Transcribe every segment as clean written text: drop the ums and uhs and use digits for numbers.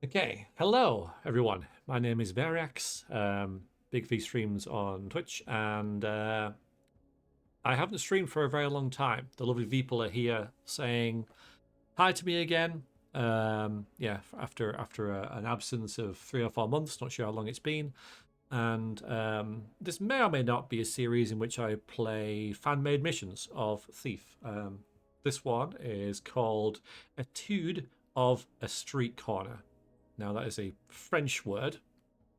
Okay, hello everyone. My name is Variax. Big V streams on Twitch, and I haven't streamed for a very long time. The lovely people are here saying hi to me again. Yeah, after an absence of 3 or 4 months, not sure how long it's been. And this may or may not be a series in which I play fan-made missions of Thief. This one is called Etude of a Street Corner. Now that is a French word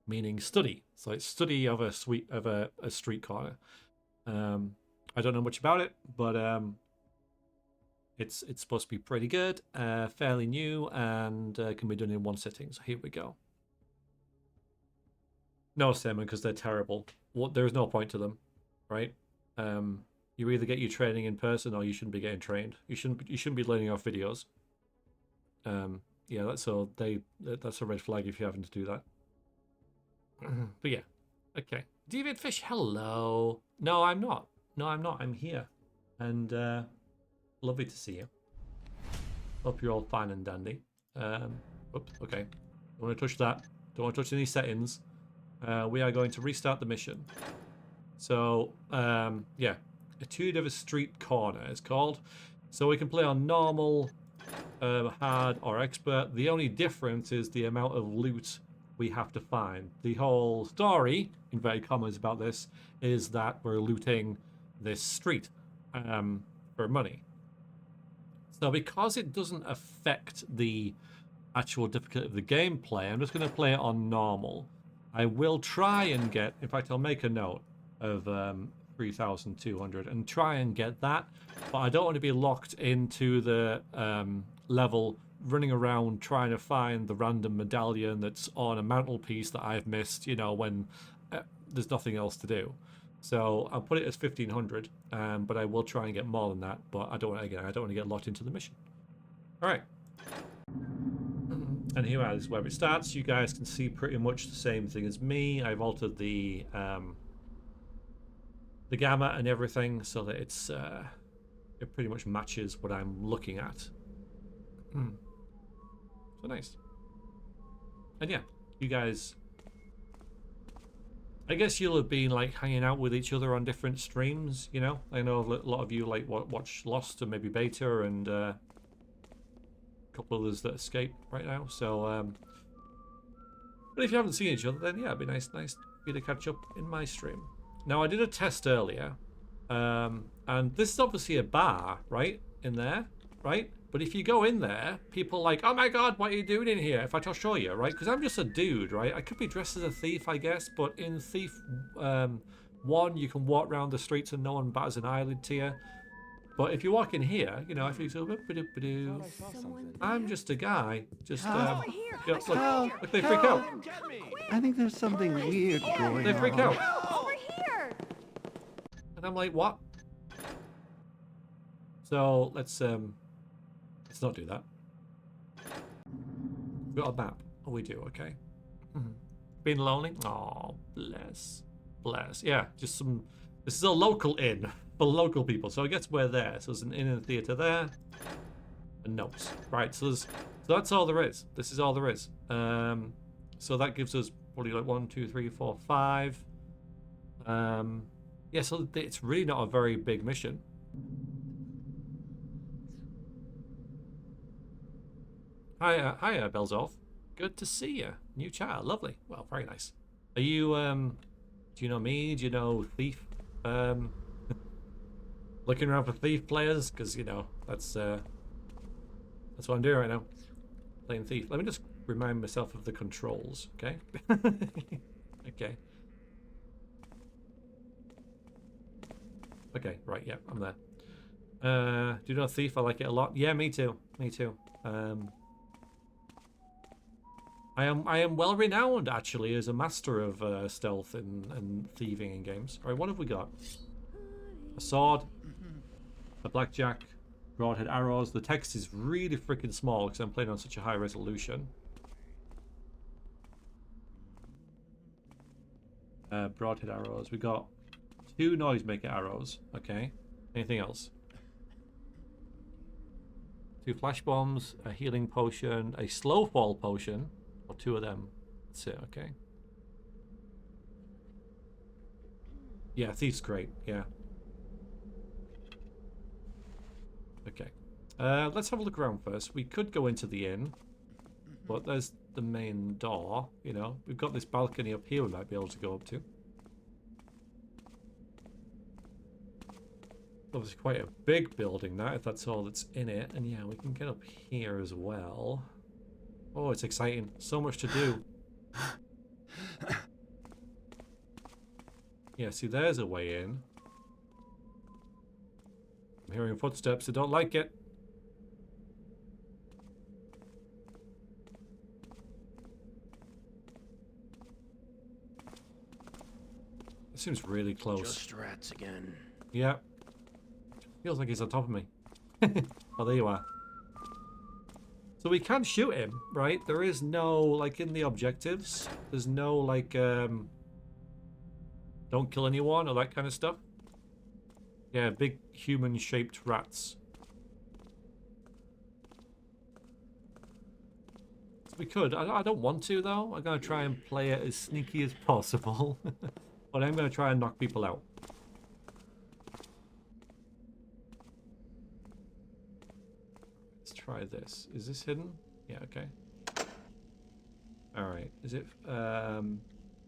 meaning study. So it's study of a street corner. I don't know much about it, but it's supposed to be pretty good, fairly new, and can be done in one sitting. So here we go. No, Simon, because they're terrible. There's no point to them, right? You either get your training in person or you shouldn't be getting trained. You shouldn't be learning off videos. Yeah, that's a red flag if you're having to do that. But yeah, okay. David Fish, hello. No, I'm not. No, I'm not. I'm here, and lovely to see you. Hope you're all fine and dandy. Oops. Okay. Don't want to touch that. Don't want to touch any settings. We are going to restart the mission. So yeah, Etude of a Street Corner it's called. So we can play on normal, hard, or expert. The only difference is the amount of loot we have to find. The whole story, inverted commas, about this is that we're looting this street for money. So because it doesn't affect the actual difficulty of the gameplay, I'm just going to play it on normal. I will try and get, in fact, I'll make a note of 3,200 and try and get that, but I don't want to be locked into the level running around trying to find the random medallion that's on a mantelpiece that I've missed, you know, when there's nothing else to do. So I'll put it as 1,500, but I will try and get more than that, but I don't want to get locked into the mission. All right. And here is where it starts. You guys can see pretty much the same thing as me. I've altered the gamma and everything so that it pretty much matches what I'm looking at. So nice. And yeah, you guys, I guess you'll have been like hanging out with each other on different streams, you know. I know a lot of you like watch Lost and maybe Beta and a couple others that escape right now. So but if you haven't seen each other, then yeah, it'd be nice for you to catch up in my stream. Now I did a test earlier, and this is obviously a bar, right, in there, right? But if you go in there, people are like, oh my god, what are you doing in here? In fact, I'll show you, right? Because I'm just a dude, right? I could be dressed as a thief, I guess, but in Thief 1, you can walk around the streets and no one bats an eyelid to you. But if you walk in here, you know, if you go, I'm just a guy. Just, look, they freak out. I think there's something weird going on. They freak out. Over here. And I'm like, what? So let's not do that. We've got a map. Oh, we do. Okay. Been lonely? Oh, bless. Yeah, just some. This is a local inn for local people. So I guess we're there. So there's an inn and theatre there. And notes. Right. So that's all there is. This is all there is. So that gives us probably like 1, 2, 3, 4, 5. Yeah. So it's really not a very big mission. Hiya, Belzov. Good to see you. New chat, lovely. Well, very nice. Are you, do you know me? Do you know Thief? Looking around for Thief players? Because, you know, that's what I'm doing right now. Playing Thief. Let me just remind myself of the controls, okay? Okay. Okay, right, yeah, I'm there. Do you know Thief? I like it a lot. Yeah, me too. Me too. I am well renowned actually as a master of stealth and thieving in games. All right, what have we got? A sword, a blackjack, broadhead arrows. The text is really freaking small because I'm playing on such a high resolution. Broadhead arrows. We got 2 noisemaker arrows. Okay. Anything else? 2 flash bombs, a healing potion, a slow fall potion. 2 of them. That's it, okay. Yeah, Thief's great, yeah. Okay. Let's have a look around first. We could go into the inn, but there's the main door, you know. We've got this balcony up here we might be able to go up to. Obviously quite a big building that, if that's all that's in it. And yeah, we can get up here as well. Oh, it's exciting. So much to do. Yeah, see, there's a way in. I'm hearing footsteps. I don't like it. It seems really close. Just rats again. Yeah. Feels like he's on top of me. Oh, there you are. So we can shoot him, right? There is no, like, in the objectives, there's no, like, don't kill anyone or that kind of stuff. Yeah, big human-shaped rats. So we could. I don't want to, though. I'm going to try and play it as sneaky as possible. But I'm going to try and knock people out. Try this. Is this hidden? Yeah, okay. Alright. Is it oh,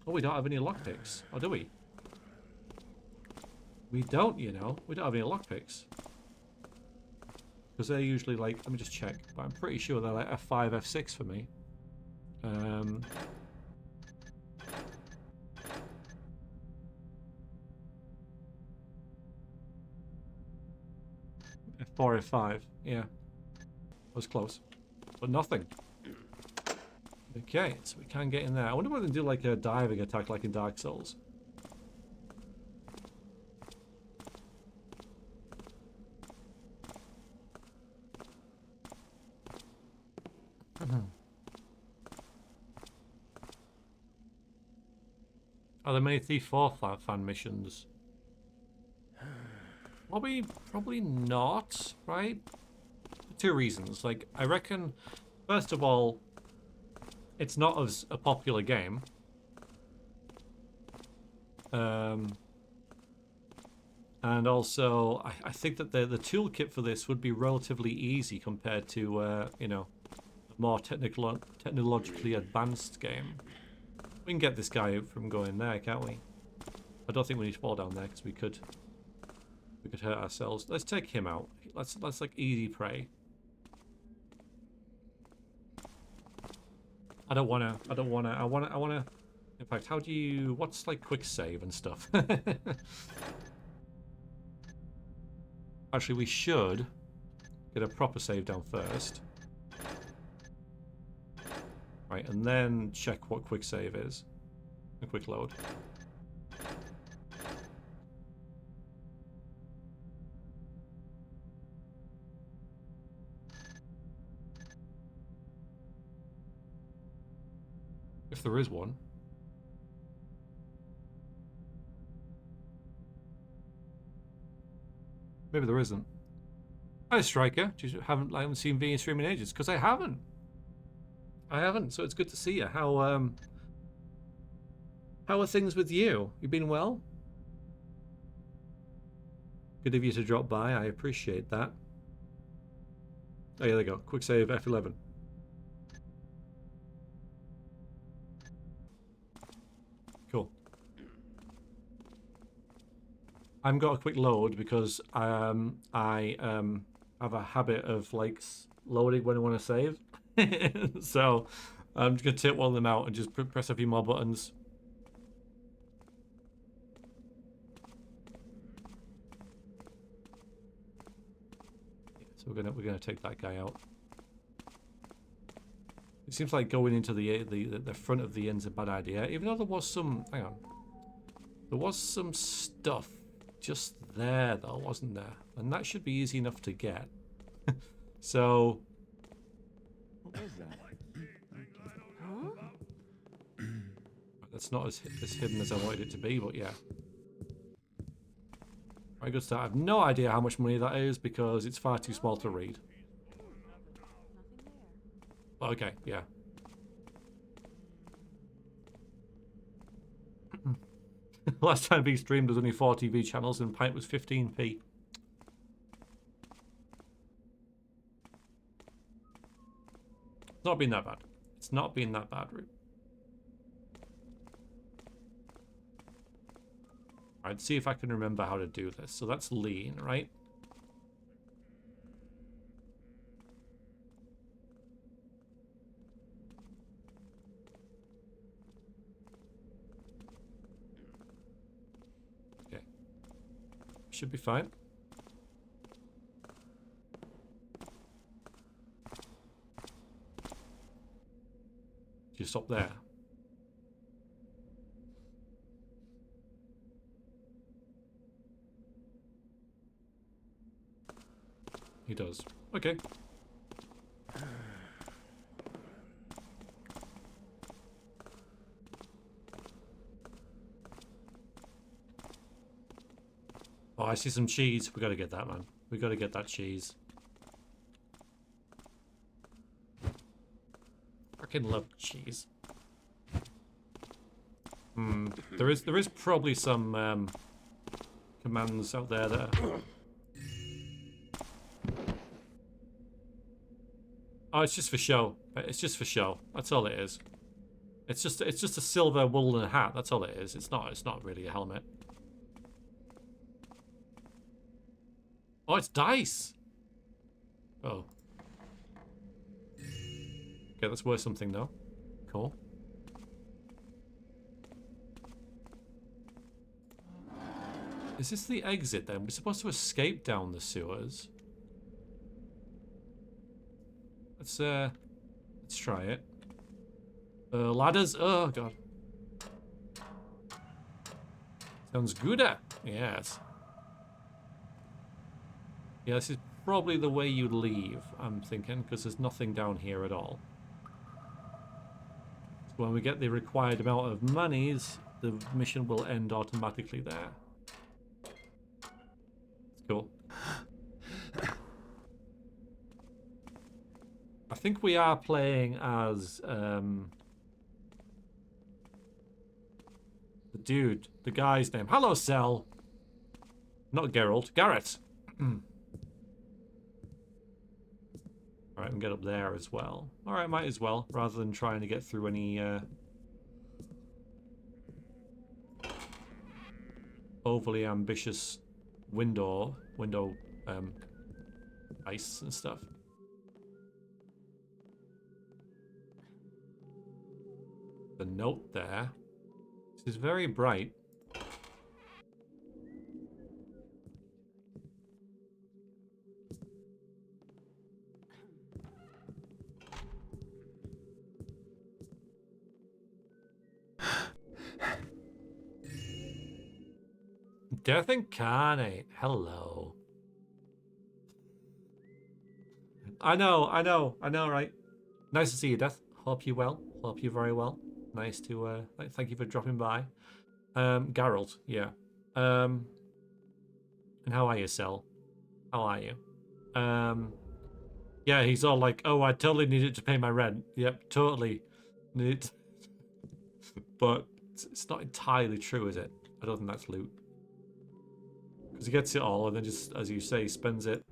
we don't have any lockpicks. Oh, do we? We don't, you know. We don't have any lockpicks. Because they're usually like, let me just check. But I'm pretty sure they're like F5, F6 for me. F4, F5. Yeah. Was close, but nothing. Okay, so we can get in there. I wonder whether they do like a diving attack like in Dark Souls. Are there many Thief 4 fan missions? Probably not, right? 2 reasons. Like, I reckon, first of all, it's not as a popular game. And also, I think that the toolkit for this would be relatively easy compared to, you know, a more technologically advanced game. We can get this guy out from going there, can't we? I don't think we need to fall down there because we could hurt ourselves. Let's take him out. Let's like easy prey. I wanna. In fact, how do you, what's like quick save and stuff? Actually, we should get a proper save down first. Right, and then check what quick save is. A quick load. If there is one. Maybe there isn't. Hi, Striker. I haven't seen V in stream in ages because I haven't. So it's good to see you. How are things with you? You been well? Good of you to drop by. I appreciate that. Oh, yeah, there you go. Quick save F11. Cool. I haven't got a quick load because I have a habit of like loading when I want to save. So I'm just going to take one of them out and just press a few more buttons. So we're gonna take that guy out. It seems like going into the front of the inn's a bad idea, even though there was some. Hang on, there was some stuff just there though, wasn't there? And that should be easy enough to get. So. What was that? That's not as hidden as I wanted it to be, but yeah. Right, good start. I have no idea how much money that is because it's far too small to read. Okay, yeah. Last time he streamed was only 4 TV channels and pint was 15p. It's not been that bad. It's not been that bad, Rube. Alright, see if I can remember how to do this. So that's lean, right? Okay. Should be fine. Just stop there. He does. Okay. Oh, I see some cheese. We gotta get that, man. We gotta get that cheese. Fucking love cheese. There is probably some commands out there that are... Oh, it's just for show. It's just for show. That's all it is. It's just a silver woolen hat. That's all it is. It's not really a helmet. Oh, it's dice. Oh. Okay, that's worth something though. Cool. Is this the exit then? We're supposed to escape down the sewers. Let's try it. Ladders. Oh god. Sounds good. Yes. Yeah, this is probably the way you leave, I'm thinking, because there's nothing down here at all. So when we get the required amount of monies, the mission will end automatically there. It's cool. I think we are playing as the dude, the guy's name. Hello, Cell. Not Geralt, Garrett. Alright, and get up there as well. Alright, might as well, rather than trying to get through any overly ambitious window ice and stuff. The note there. This is very bright. Death incarnate. Hello. I know, right? Nice to see you, Death. Hope you well. Hope you very well. Nice to thank you for dropping by. Geralt, yeah. And how are you, Cell? How are you? Yeah, he's all like, oh, I totally need it to pay my rent. Yep, totally need it. But it's not entirely true, is it? I don't think that's loot. Because he gets it all and then just, as you say, spends it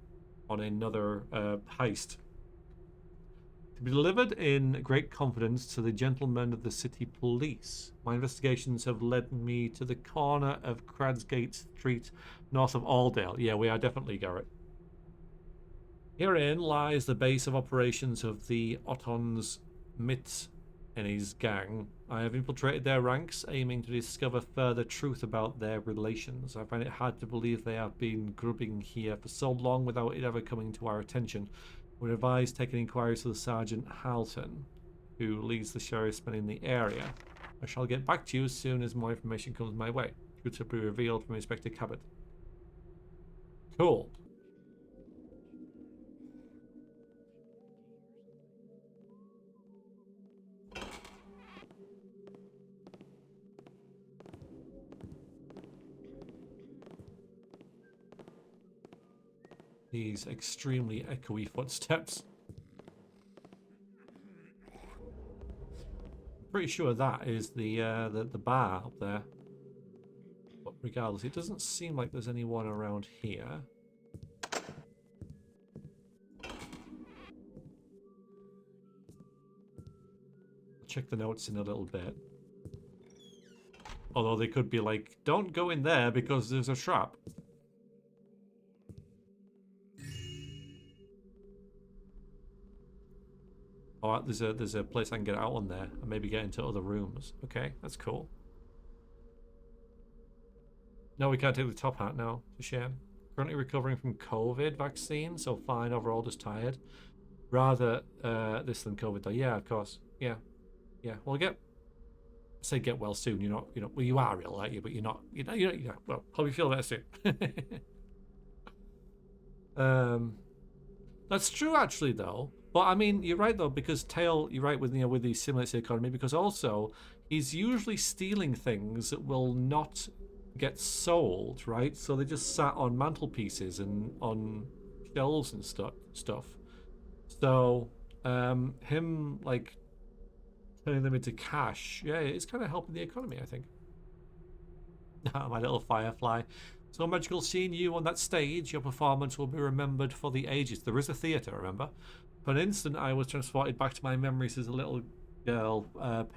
on another heist. To be delivered in great confidence to the gentlemen of the city police. My investigations have led me to the corner of Cradsgate Street, north of Aldale. Yeah, we are definitely, Garrett. Herein lies the base of operations of the Ottons Mitt and his gang. I have infiltrated their ranks, aiming to discover further truth about their relations. I find it hard to believe they have been grubbing here for so long without it ever coming to our attention. We advise taking inquiries to the Sergeant Halton, who leads the sheriff's men in the area. I shall get back to you as soon as more information comes my way. Truth will be revealed from Inspector Cabot. Cool. These extremely echoey footsteps. Pretty sure that is the bar up there. regardless, it doesn't seem like there's anyone around here. Check the notes in a little bit. Although they could be like, don't go in there because there's a trap. Oh, there's a place I can get out on there and maybe get into other rooms. Okay, that's cool. No, we can't take the top hat now. It's a shame. Currently recovering from COVID vaccine, so fine overall, just tired. Rather this than COVID though. Yeah, of course. Yeah. Yeah. Well, say get well soon. You're not, well, you are ill, aren't you? But you're not, well, hope you feel better soon. That's true actually though. But I mean, you're right though, because you're right with with the simulated economy, because also he's usually stealing things that will not get sold, right? So they just sat on mantelpieces and on shelves and stuff. So him like turning them into cash, yeah, it's kind of helping the economy, I think. My little firefly. So magical seeing you on that stage. Your performance will be remembered for the ages. There is a theatre, remember? For an instant, I was transported back to my memories as a little girl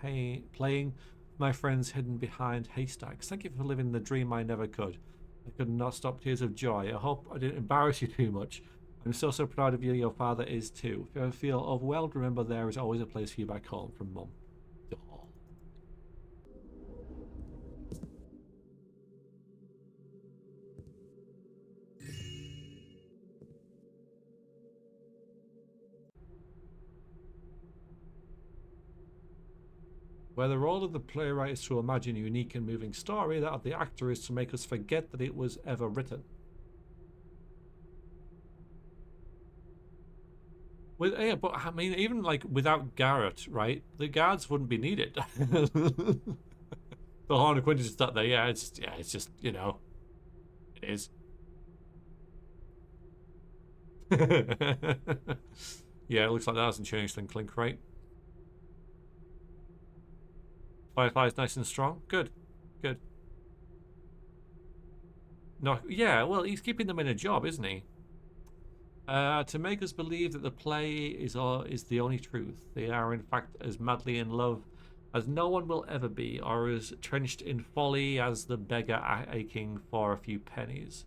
playing my friends hidden behind haystacks. Thank you for living the dream I never could. I could not stop tears of joy. I hope I didn't embarrass you too much. I'm so proud of you. Your father is too. If you ever feel overwhelmed, remember there is always a place for you back home. From Mum. Oh. Where the role of the playwright is to imagine a unique and moving story, that of the actor is to make us forget that it was ever written. Yeah, but I mean, even like without Garrett, right? The guards wouldn't be needed. The Horn Quint is just up there. Yeah, it's just it is. Yeah, it looks like that hasn't changed in Clink, right? Firefly's nice and strong. Good. No, yeah, well, he's keeping them in a job, isn't he? To make us believe that the play is the only truth. They are, in fact, as madly in love as no one will ever be, or as trenched in folly as the beggar aching for a few pennies.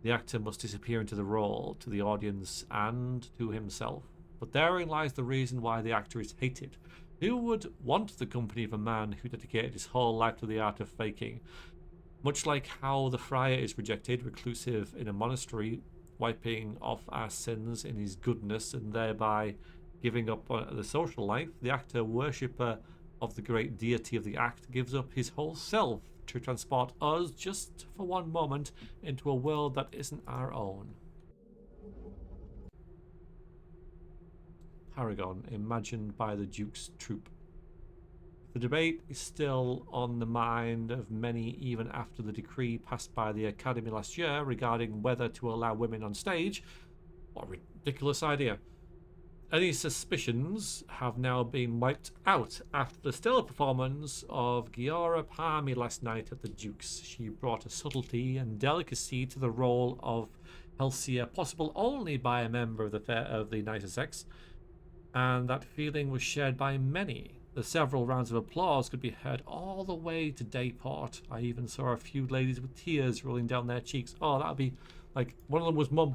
The actor must disappear into the role, to the audience and to himself. But therein lies the reason why the actor is hated. Who would want the company of a man who dedicated his whole life to the art of faking? Much like how the friar is rejected, reclusive in a monastery, wiping off our sins in his goodness and thereby giving up on the social life, the actor, worshipper of the great deity of the act, gives up his whole self to transport us just for one moment into a world that isn't our own. Paragon, imagined by the Duke's troupe. The debate is still on the mind of many even after the decree passed by the Academy last year regarding whether to allow women on stage. What a ridiculous idea. Any suspicions have now been wiped out after the stellar performance of Giora Palmy last night at the Duke's. She brought a subtlety and delicacy to the role of Helsia possible only by a member of the nicer sex, and that feeling was shared by many. The several rounds of applause could be heard all the way to Dayport. I even saw a few ladies with tears rolling down their cheeks. Oh, that would be like, one of them was Mum.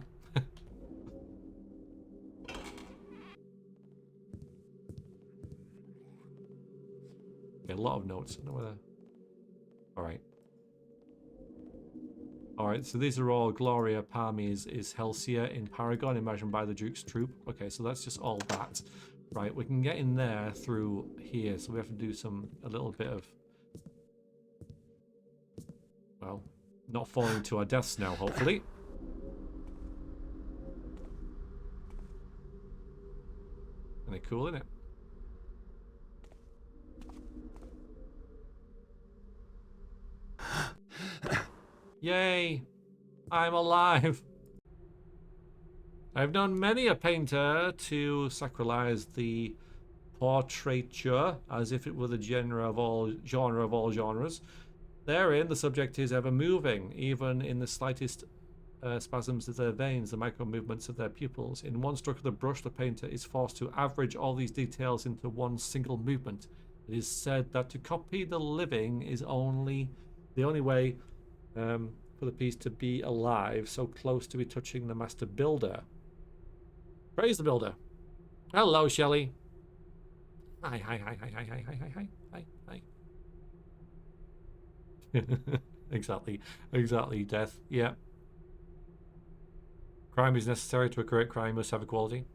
Okay, a lot of notes. I don't know whether... Alright, so these are all Gloria Palmy's is Helsia in Paragon, imagined by the Duke's troupe. Okay, so that's just all that. Right, we can get in there through here, so we have to do a little bit of, well, not falling to our deaths now, hopefully. Kind of cool, isn't it? Yay! I'm alive! I've known many a painter to sacralize the portraiture as if it were the genre of all genres. Therein, the subject is ever moving, even in the slightest spasms of their veins, the micro movements of their pupils. In one stroke of the brush, the painter is forced to average all these details into one single movement. It is said that to copy the living is the only way for the piece to be alive, so close to be touching the master builder. Praise the builder. Hello, Shelley. Hi, hi, hi, hi, hi, hi, hi, hi, hi, hi, hi. Exactly, Death. Yeah. Crime is necessary. To a correct crime must have inequality.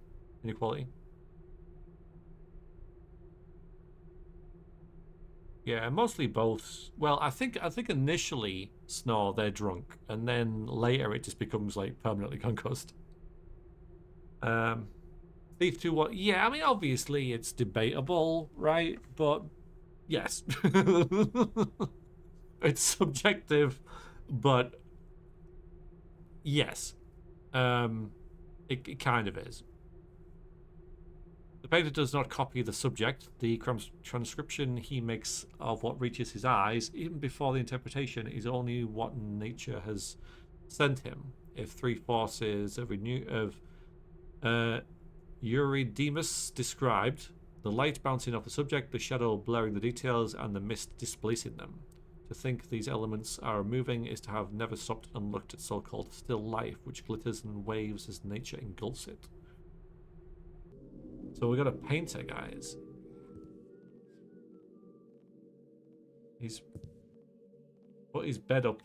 Yeah, mostly both. Well, I think initially Snore they're drunk, and then later it just becomes like permanently concussed. Thief 2 what? Yeah, I mean obviously it's debatable, right? But yes. It's subjective, but yes. It kind of is. The painter does not copy the subject. The transcription he makes of what reaches his eyes, even before the interpretation, is only what nature has sent him. If three forces of Eurydemus described, the light bouncing off the subject, the shadow blurring the details, and the mist displacing them. To think these elements are moving is to have never stopped and looked at so-called still life, which glitters and waves as nature engulfs it. So we got a painter, guys. He's put his bed up.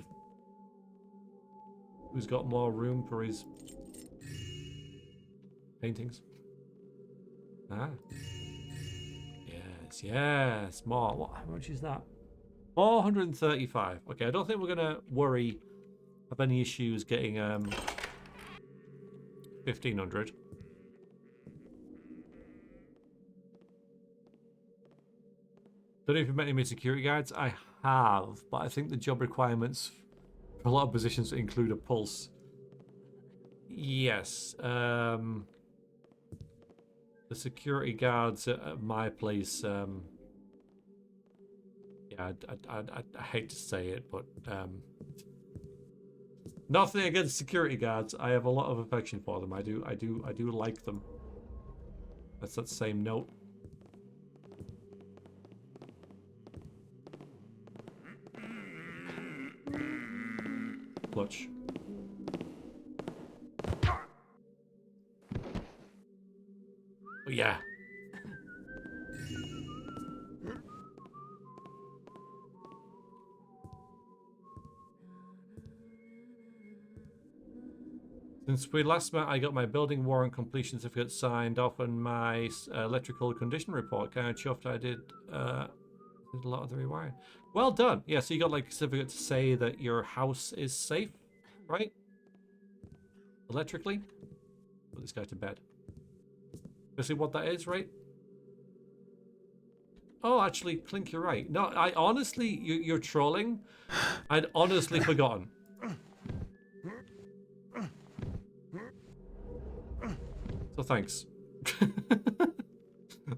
Who's got more room for his paintings? Ah. Yes. More. What? How much is that? 435. Okay, I don't think we're gonna have any issues getting 1500. Don't know if you've met any security guards. I have, but I think the job requirements for a lot of positions include a pulse. Yes. The security guards at my place. Yeah, I hate to say it, but nothing against security guards. I have a lot of affection for them. I do like them. That's that same note. Clutch. Oh, yeah. Since we last met, I got my building warrant completion certificate signed off and my electrical condition report. Kind of chuffed I did a lot of the rewiring. Well done. Yeah, so you got like a certificate to say that your house is safe, right? Electrically. Put this guy to bed. You see what that is, right? Oh, actually, Clink, you're right. No, I honestly, you're trolling. I'd honestly forgotten. So thanks.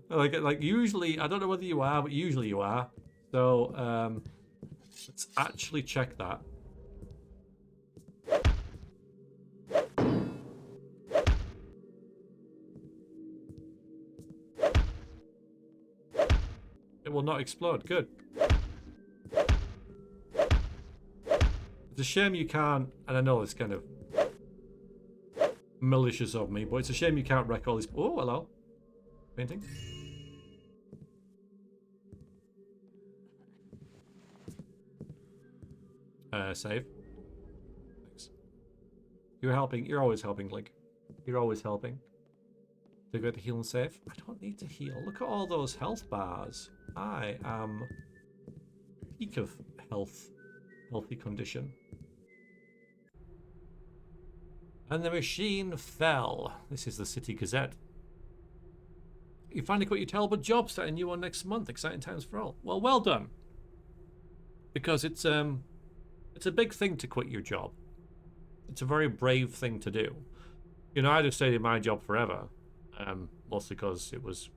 like usually, I don't know whether you are, but usually you are. So let's actually check that. It will not explode. Good. It's a shame you can't, and I know it's kind of malicious of me, but it's a shame you can't wreck all these. Oh, hello. Painting. Save. Thanks. You're helping. You're always helping, Link. You're always helping. To go to heal and save. I don't need to heal. Look at all those health bars. I am peak of healthy condition. And the machine fell. This is the City Gazette. You finally quit your terrible job, starting a new one next month. Exciting times for all. Well done. Because it's a big thing to quit your job. It's a very brave thing to do. You know, I just stayed in my job forever, mostly because it was,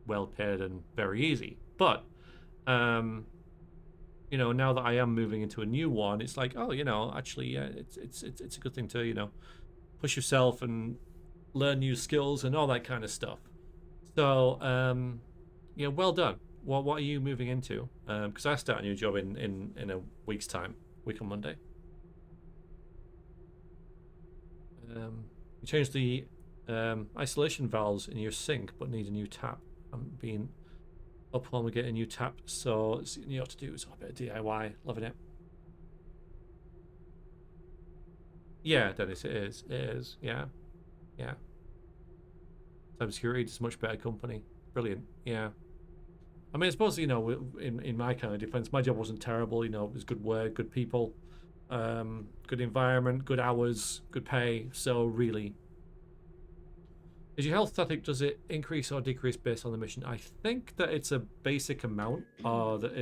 well paid and very easy. But you know, now that I am moving into a new one, it's like, oh, you know, actually, yeah, it's a good thing to, you know, push yourself and learn new skills and all that kind of stuff. So, yeah, well done. What are you moving into? Because I start a new job in a week's time, week on Monday. You changed the isolation valves in your sink, but need a new tap. I'm being up when we get a new tap, so you know what to do. It's a bit of DIY. Loving it. Yeah, Dennis, it is. It is. Yeah, yeah. Cybersecurity is much better company. Brilliant. Yeah. I mean, I suppose, you know, in my kind of defense, my job wasn't terrible. You know, it was good work, good people, good environment, good hours, good pay. So really, is your health static, does it increase or decrease based on the mission? I think that it's a basic amount, or that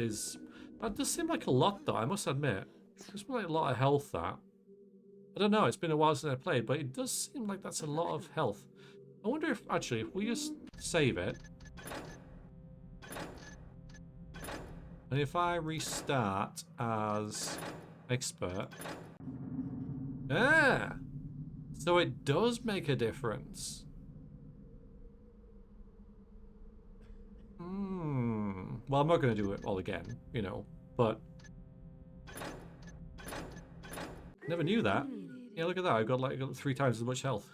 does seem like a lot though, I must admit. It's like a lot of health, that. I don't know, it's been a while since I played, but it does seem like that's a lot of health. I wonder if, actually, if we just save it, and if I restart as expert, ah, so it does make a difference. Well, I'm not going to do it all again, you know, but never knew that. Yeah, look at that. I've got like 3 times as much health.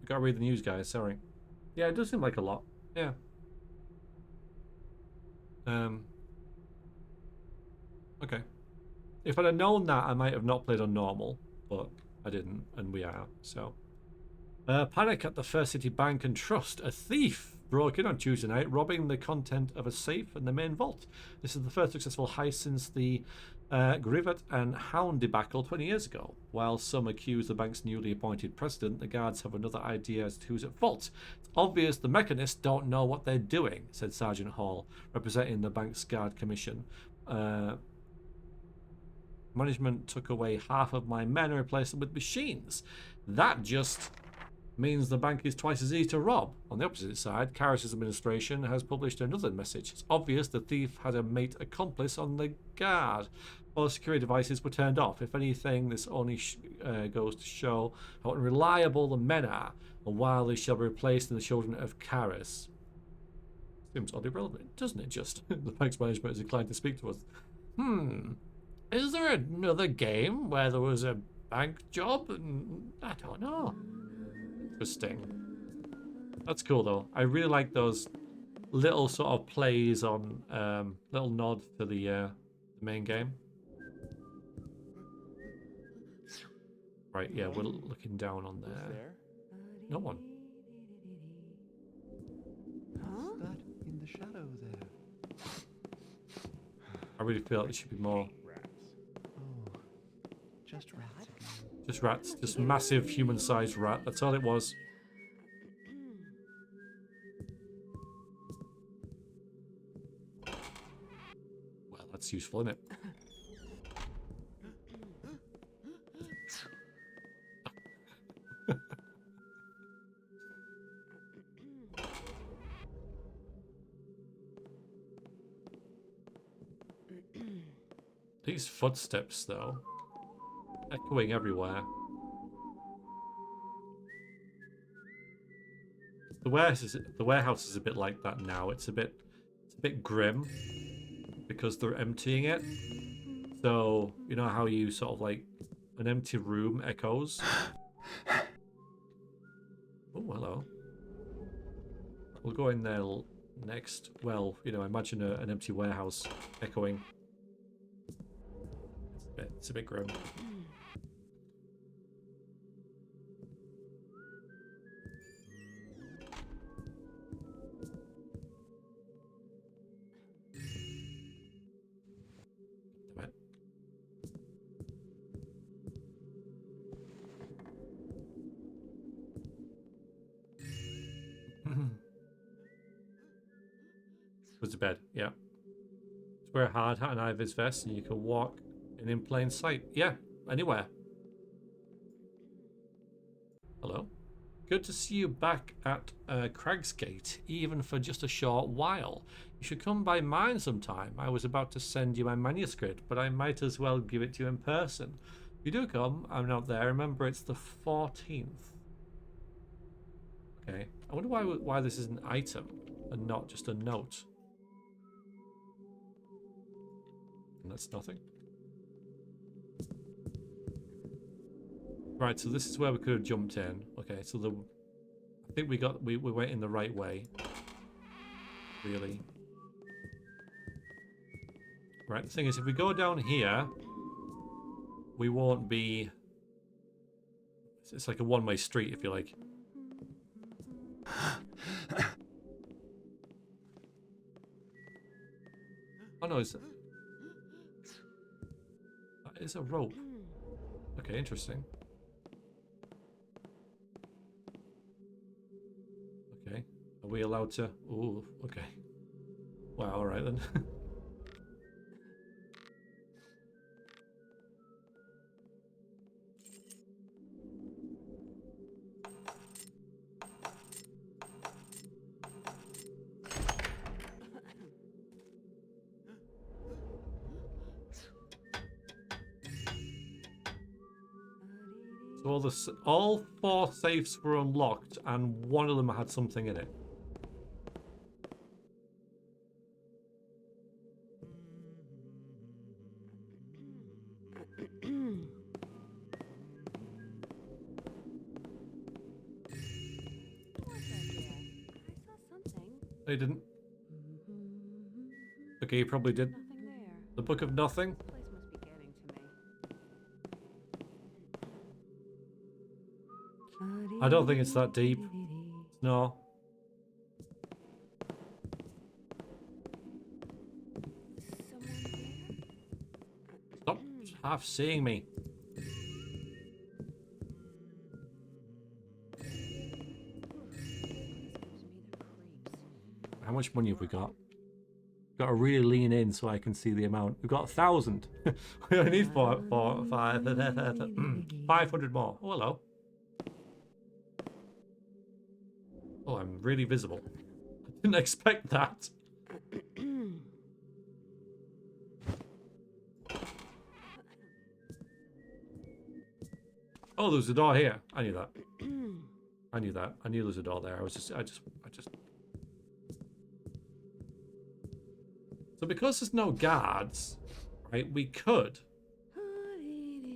I gotta read the news, guys. Sorry. Yeah, it does seem like a lot. Yeah. Okay. If I'd have known that, I might have not played on normal, but I didn't, and we are, so. Panic at the First City Bank and Trust. A thief broke in on Tuesday night, robbing the content of a safe in the main vault. This is the first successful heist since the Grivet and Hound debacle 20 years ago. While some accuse the bank's newly appointed president, the guards have another idea as to who's at fault. It's obvious the mechanists don't know what they're doing, said Sergeant Hall, representing the bank's guard commission. Management took away half of my men and replaced them with machines. That just means the bank is twice as easy to rob. On the opposite side, Karras' administration has published another message. It's obvious the thief had a mate accomplice on the guard. All security devices were turned off. If anything, this only goes to show how unreliable the men are, and while they shall be replaced in the children of Karras. Seems oddly relevant, doesn't it? Just the bank's management is inclined to speak to us. Is there another game where there was a bank job? I don't know. Interesting. That's cool though. I really like those little sort of plays on little nod to the main game. Right, yeah, we're looking down on there. No one. What's that in the shadow there? I really feel like there should be more. Oh, just rats. Just rats. Just massive human-sized rat. That's all it was. Well, that's useful, isn't it? These footsteps, though, echoing everywhere. The warehouse is a bit like that now. It's a bit grim because they're emptying it. So you know how you sort of like an empty room echoes. Oh, hello. We'll go in there next. Well, you know, imagine an empty warehouse echoing. It's a bit grim. Was to bed, yeah. Just wear a hard hat and Ivor's vest and you can walk in plain sight. Yeah, anywhere. Hello? Good to see you back at Cragsgate, even for just a short while. You should come by mine sometime. I was about to send you my manuscript, but I might as well give it to you in person. If you do come, I'm not there. Remember, it's the 14th. Okay. I wonder why this is an item and not just a note. And that's nothing. Right, so this is where we could have jumped in. Okay, so I think we went in the right way. Really. Right, the thing is, if we go down here, we won't be... It's like a one-way street, if you like. Oh no, that is a rope. Okay, interesting. Okay, are we allowed to... Ooh, okay. Wow, alright then. So all 4 safes were unlocked, and one of them had something in it. They didn't. Okay, you probably did. Nothing there. The Book of Nothing. This place must be getting to me. I don't think it's that deep. No. Someone there? Stop half seeing me. How much money have we got? Got to really lean in so I can see the amount. We've got 1,000. We only need 500 more. Oh, hello. Oh, I'm really visible. I didn't expect that. Oh, there's a door here. I knew that. I knew that. I knew there was a door there. I just. So because there's no guards, right, we could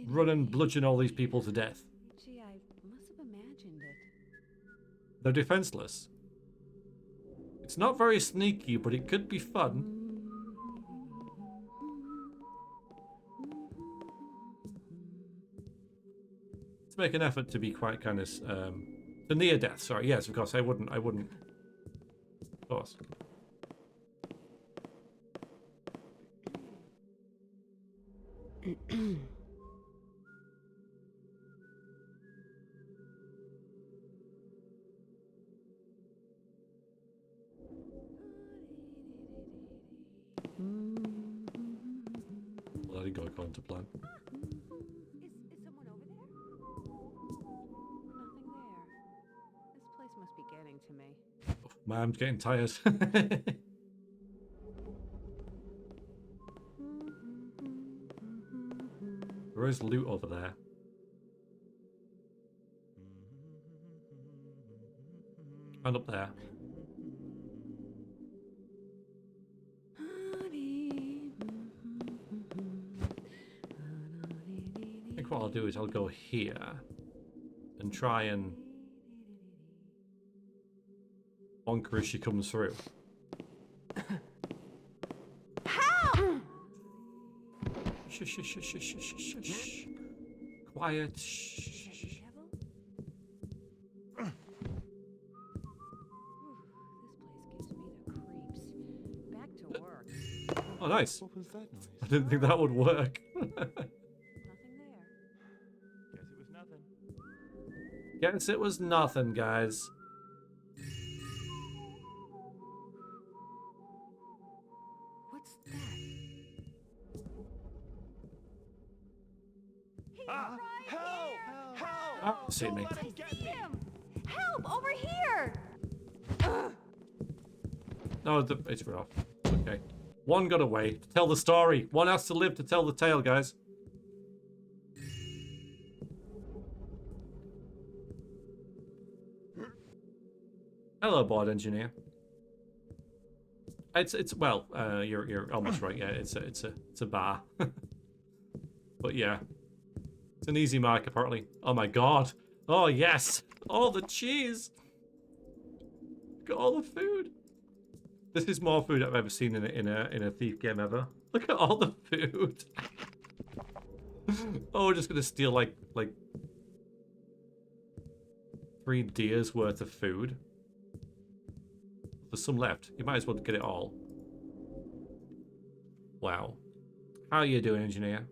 run and bludgeon all these people to death. Gee, I must have imagined it. They're defenseless. It's not very sneaky, but it could be fun. Let's make an effort to be quite kind of the near death. Sorry, yes, of course. I wouldn't. Of course. Well, I didn't go according to plan. Is someone over there? Nothing there. This place must be getting to me. Oh, my arm's getting tired. There is loot over there. And up there. I think what I'll do is I'll go here and try and bonk her as she comes through. Shush, shush, shush, shush, shush, shush, shush. Quiet. Shh. Devil? This place gives me the creeps. Back to work. Oh, nice. What was that noise? I didn't think that would work. Nothing there. Guess it was nothing. Guess it was nothing, guys. What's that? Ah! Help! Help! Oh, see me. Don't let him get me! Him! Help! Over here! No, it's rough. Okay. One got away to tell the story. One has to live to tell the tale, guys. Hello, board engineer. It's well, you're almost right. Yeah, it's a bar. But yeah, it's an easy mark apparently. Oh my god. Oh yes. All the cheese. Got all the food. This is more food I've ever seen in a thief game ever. Look at all the food. Oh, we're just gonna steal like 3 deers worth of food. There's some left. You might as well get it all. Wow. How are you doing, engineer?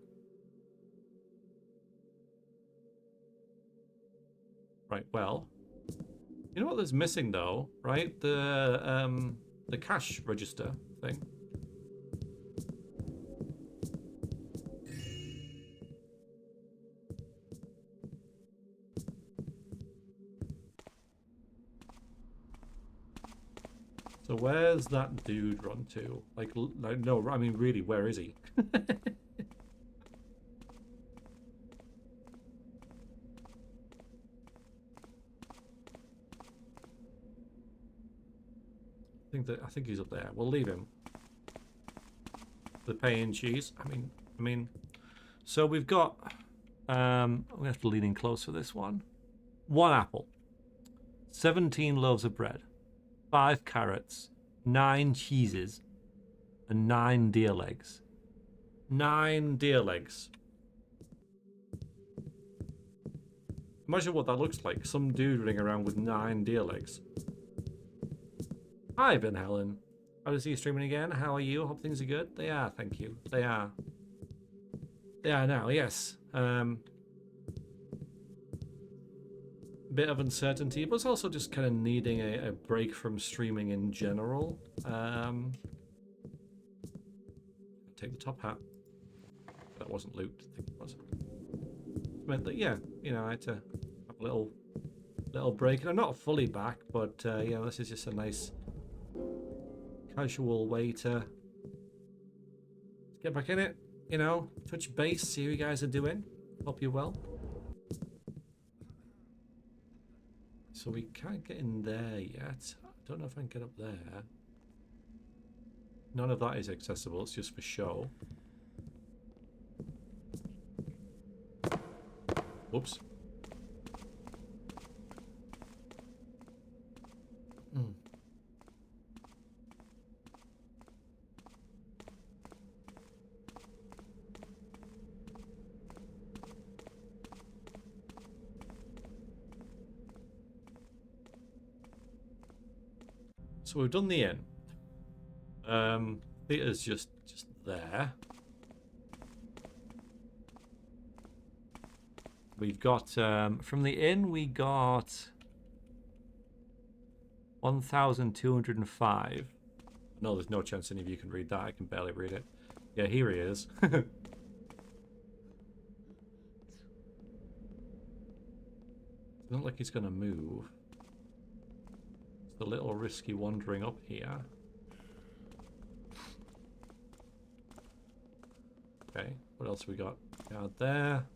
Right, well. You know what there's missing though, right? The cash register thing. So where's that dude run to? Like no, I mean really, where is he? I think he's up there. We'll leave him. The paying cheese. I mean. So we've got. I'm gonna have to lean in close for this one. 1 apple. 17 loaves of bread. 5 carrots. 9 cheeses. And 9 deer legs. 9 deer legs. Imagine what that looks like. Some dude running around with 9 deer legs. Hi, Ben Helen. How to see you streaming again. How are you? Hope things are good. They are, thank you. They are. They are now, yes. Bit of uncertainty, but it's also just kind of needing a break from streaming in general. Take the top hat. That wasn't loot, I think it was. Meant that, yeah, you know, I had to have a little break. And I'm not fully back, but, you know, this is just a nice casual way to get back in it, you know, touch base, see how you guys are doing. Hope you're well. So we can't get in there yet. I don't know if I can get up there. None of that is accessible, it's just for show. Whoops. So we've done the inn. Theatre's just there. We've got from the inn we got 1,205. No, there's no chance any of you can read that. I can barely read it. Yeah, here he is. Doesn't look like he's gonna move. It's a little risky wandering up here. Okay, what else we got? Guard there.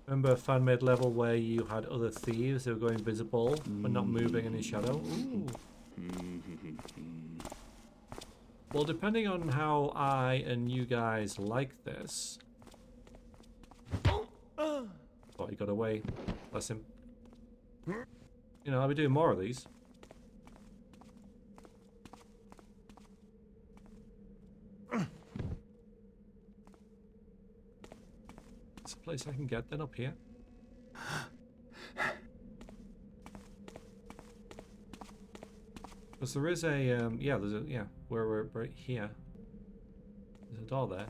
Remember a fan-made level where you had other thieves who were going visible but not moving any shadow? Ooh. Well, depending on how I and you guys like this. Thought he got away. Bless him. You know, I'll be doing more of these. It's a place I can get then up here. Because there is a, yeah, there's a, yeah, where we're right here. There's a door there.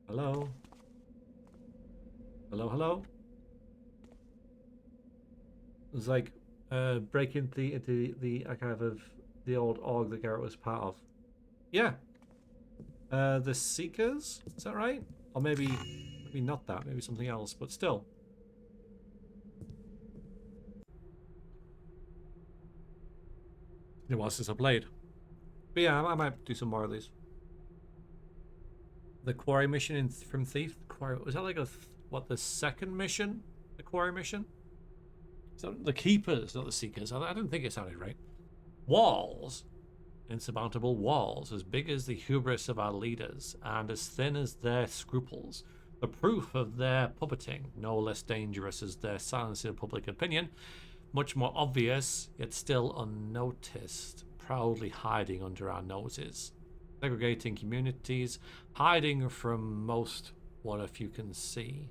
Hello? Hello, hello? There's like, break into the archive of the old org that Garrett was part of. Yeah. The Seekers? Is that right? Or maybe not that. Maybe something else. But still. It's been a while since I played. But yeah, I might do some more of these. The quarry mission from Thief. The quarry, was that like what, the second mission? The quarry mission? So the Keepers, not the Seekers. I don't think it sounded right. Walls. Insurmountable walls, as big as the hubris of our leaders, and as thin as their scruples. The proof of their puppeting, no less dangerous as their silence in public opinion, much more obvious, yet still unnoticed, proudly hiding under our noses. Segregating communities, hiding from most what a few can see.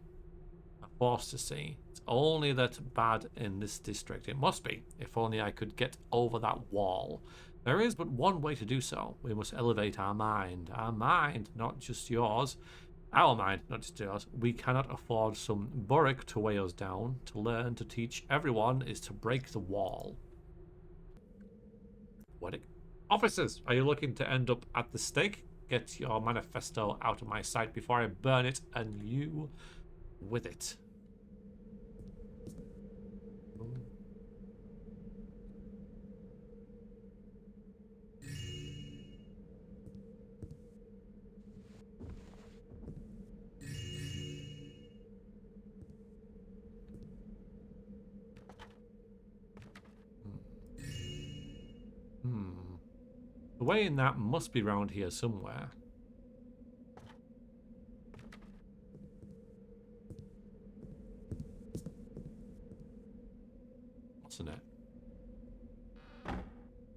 Are forced to see. It's only that bad in this district. It must be. If only I could get over that wall. There is but one way to do so. We must elevate our mind. Our mind, not just yours. Our mind, not just yours. We cannot afford some burrick to weigh us down. To learn, to teach everyone is to break the wall. What? Officers, are you looking to end up at the stake? Get your manifesto out of my sight before I burn it, and you with it. The way in that must be round here somewhere. Wasn't it?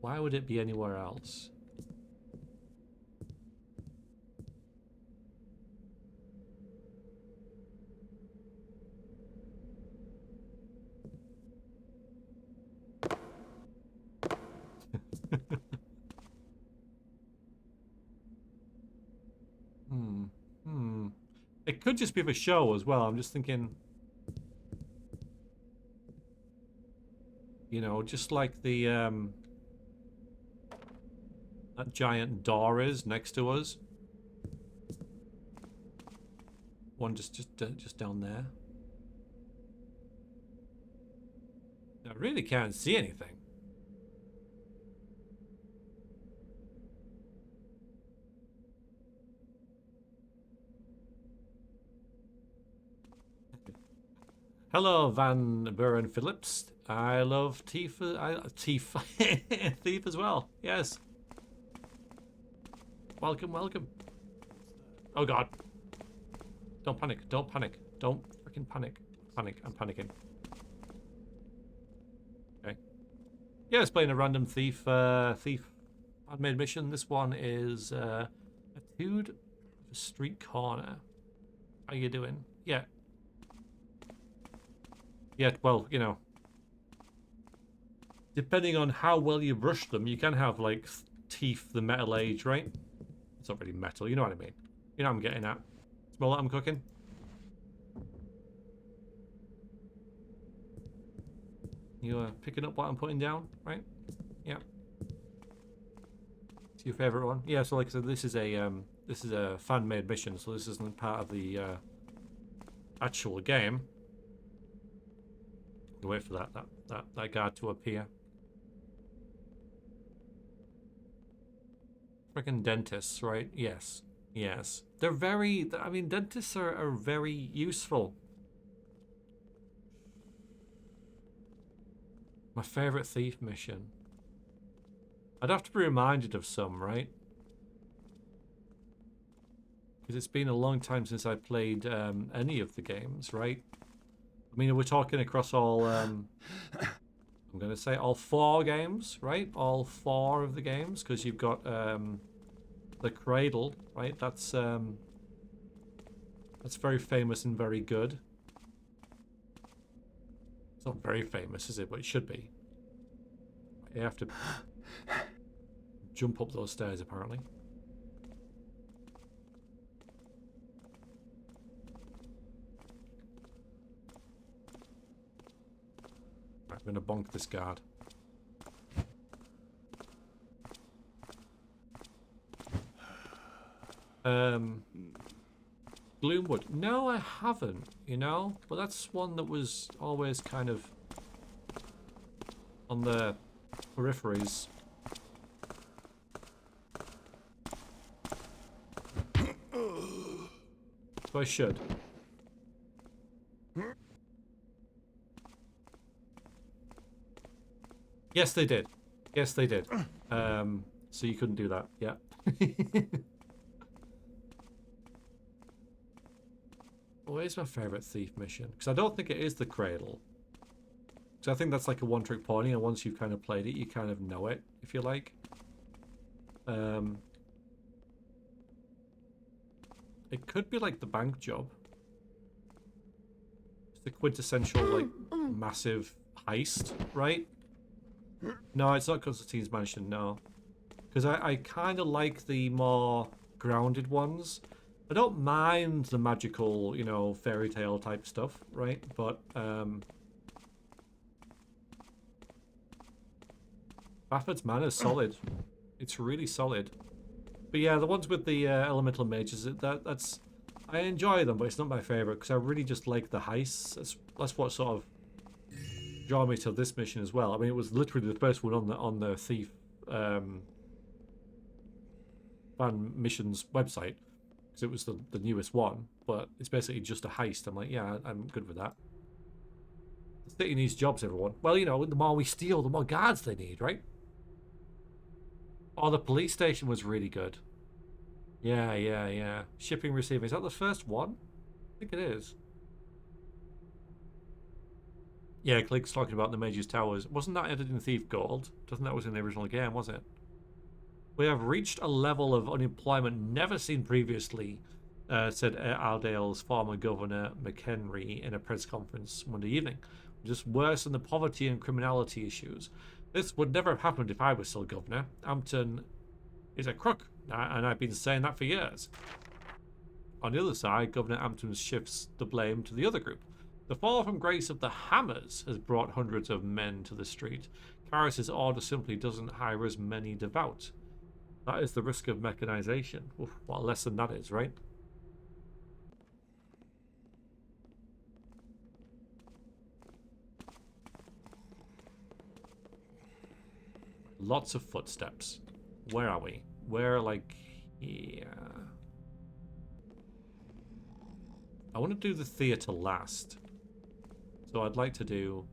Why would it be anywhere else? It could just be for show as well. I'm just thinking, you know, just like the that giant door is next to us. One just down there. I really can't see anything. Hello, Van Buren Phillips. I love Thief. Thief as well. Yes. Welcome, welcome. Oh God. Don't panic. Don't panic. Don't freaking panic. Panic. I'm panicking. Okay. Yeah, it's playing a random thief. Thief handmade mission. This one is Etude of a street corner. How you doing? Yeah. Yeah, well, you know, depending on how well you brush them, you can have, like, teeth the metal age, right? It's not really metal, you know what I mean. You know what I'm getting at. Smell that I'm cooking? You picking up what I'm putting down, right? Yeah. It's your favorite one? Yeah, so like I said, this is a fan-made mission, so this isn't part of the actual game. Wait for that guard to appear. Freaking dentists, right? Yes. Yes. They're very, I mean, dentists are very useful. My favorite thief mission. I'd have to be reminded of some, right? Because it's been a long time since I played any of the games, right? I mean, we're talking across all, I'm going to say all 4 games, right? All 4 of the games, because you've got the Cradle, right? That's very famous and very good. It's not very famous, is it? But it should be. You have to jump up those stairs, apparently. Right. I'm gonna bonk this guard. Gloomwood. No, I haven't, you know? But that's one that was always kind of on the peripheries. So I should. Yes, they did. Yes, they did. So you couldn't do that. Yeah. Where's my favourite thief mission? Because I don't think it is the Cradle. Because I think that's like a one-trick pony, and once you've kind of played it, you kind of know it, if you like. It could be like the bank job. It's the quintessential, like, massive heist, right? No, it's not Constantine's Mansion, no. Because I kind of like the more grounded ones. I don't mind the magical, you know, fairy tale type stuff, right? But, Bafford's Manor is solid. It's really solid. But yeah, the ones with the elemental mages, that's... I enjoy them, but it's not my favourite, because I really just like the heists. That's what sort of draw me to this mission as well. I mean, it was literally the first one on the Thief fan missions website, because it was the newest one, but it's basically just a heist. I'm like, yeah, I'm good with that. The city needs jobs, everyone. Well, you know, the more we steal, the more guards they need, right? Oh, the police station was really good. Yeah. Shipping, receiving. Is that the first one? I think it is. Yeah, Click's talking about the Mage's Towers. Wasn't that added in Thief Gold? Doesn't that was in the original game, was it? We have reached a level of unemployment never seen previously, said Aldale's former governor McHenry in a press conference Monday evening. Just worse than the poverty and criminality issues. This would never have happened if I was still governor. Ampton is a crook, and I've been saying that for years. On the other side, Governor Ampton shifts the blame to the other group. The fall from grace of the Hammers has brought hundreds of men to the street. Karis's order simply doesn't hire as many devout. That is the risk of mechanization. Oof, what a lesson that is, right? Lots of footsteps. Where are we? We're like here. I want to do the theatre last. So I'd like to do...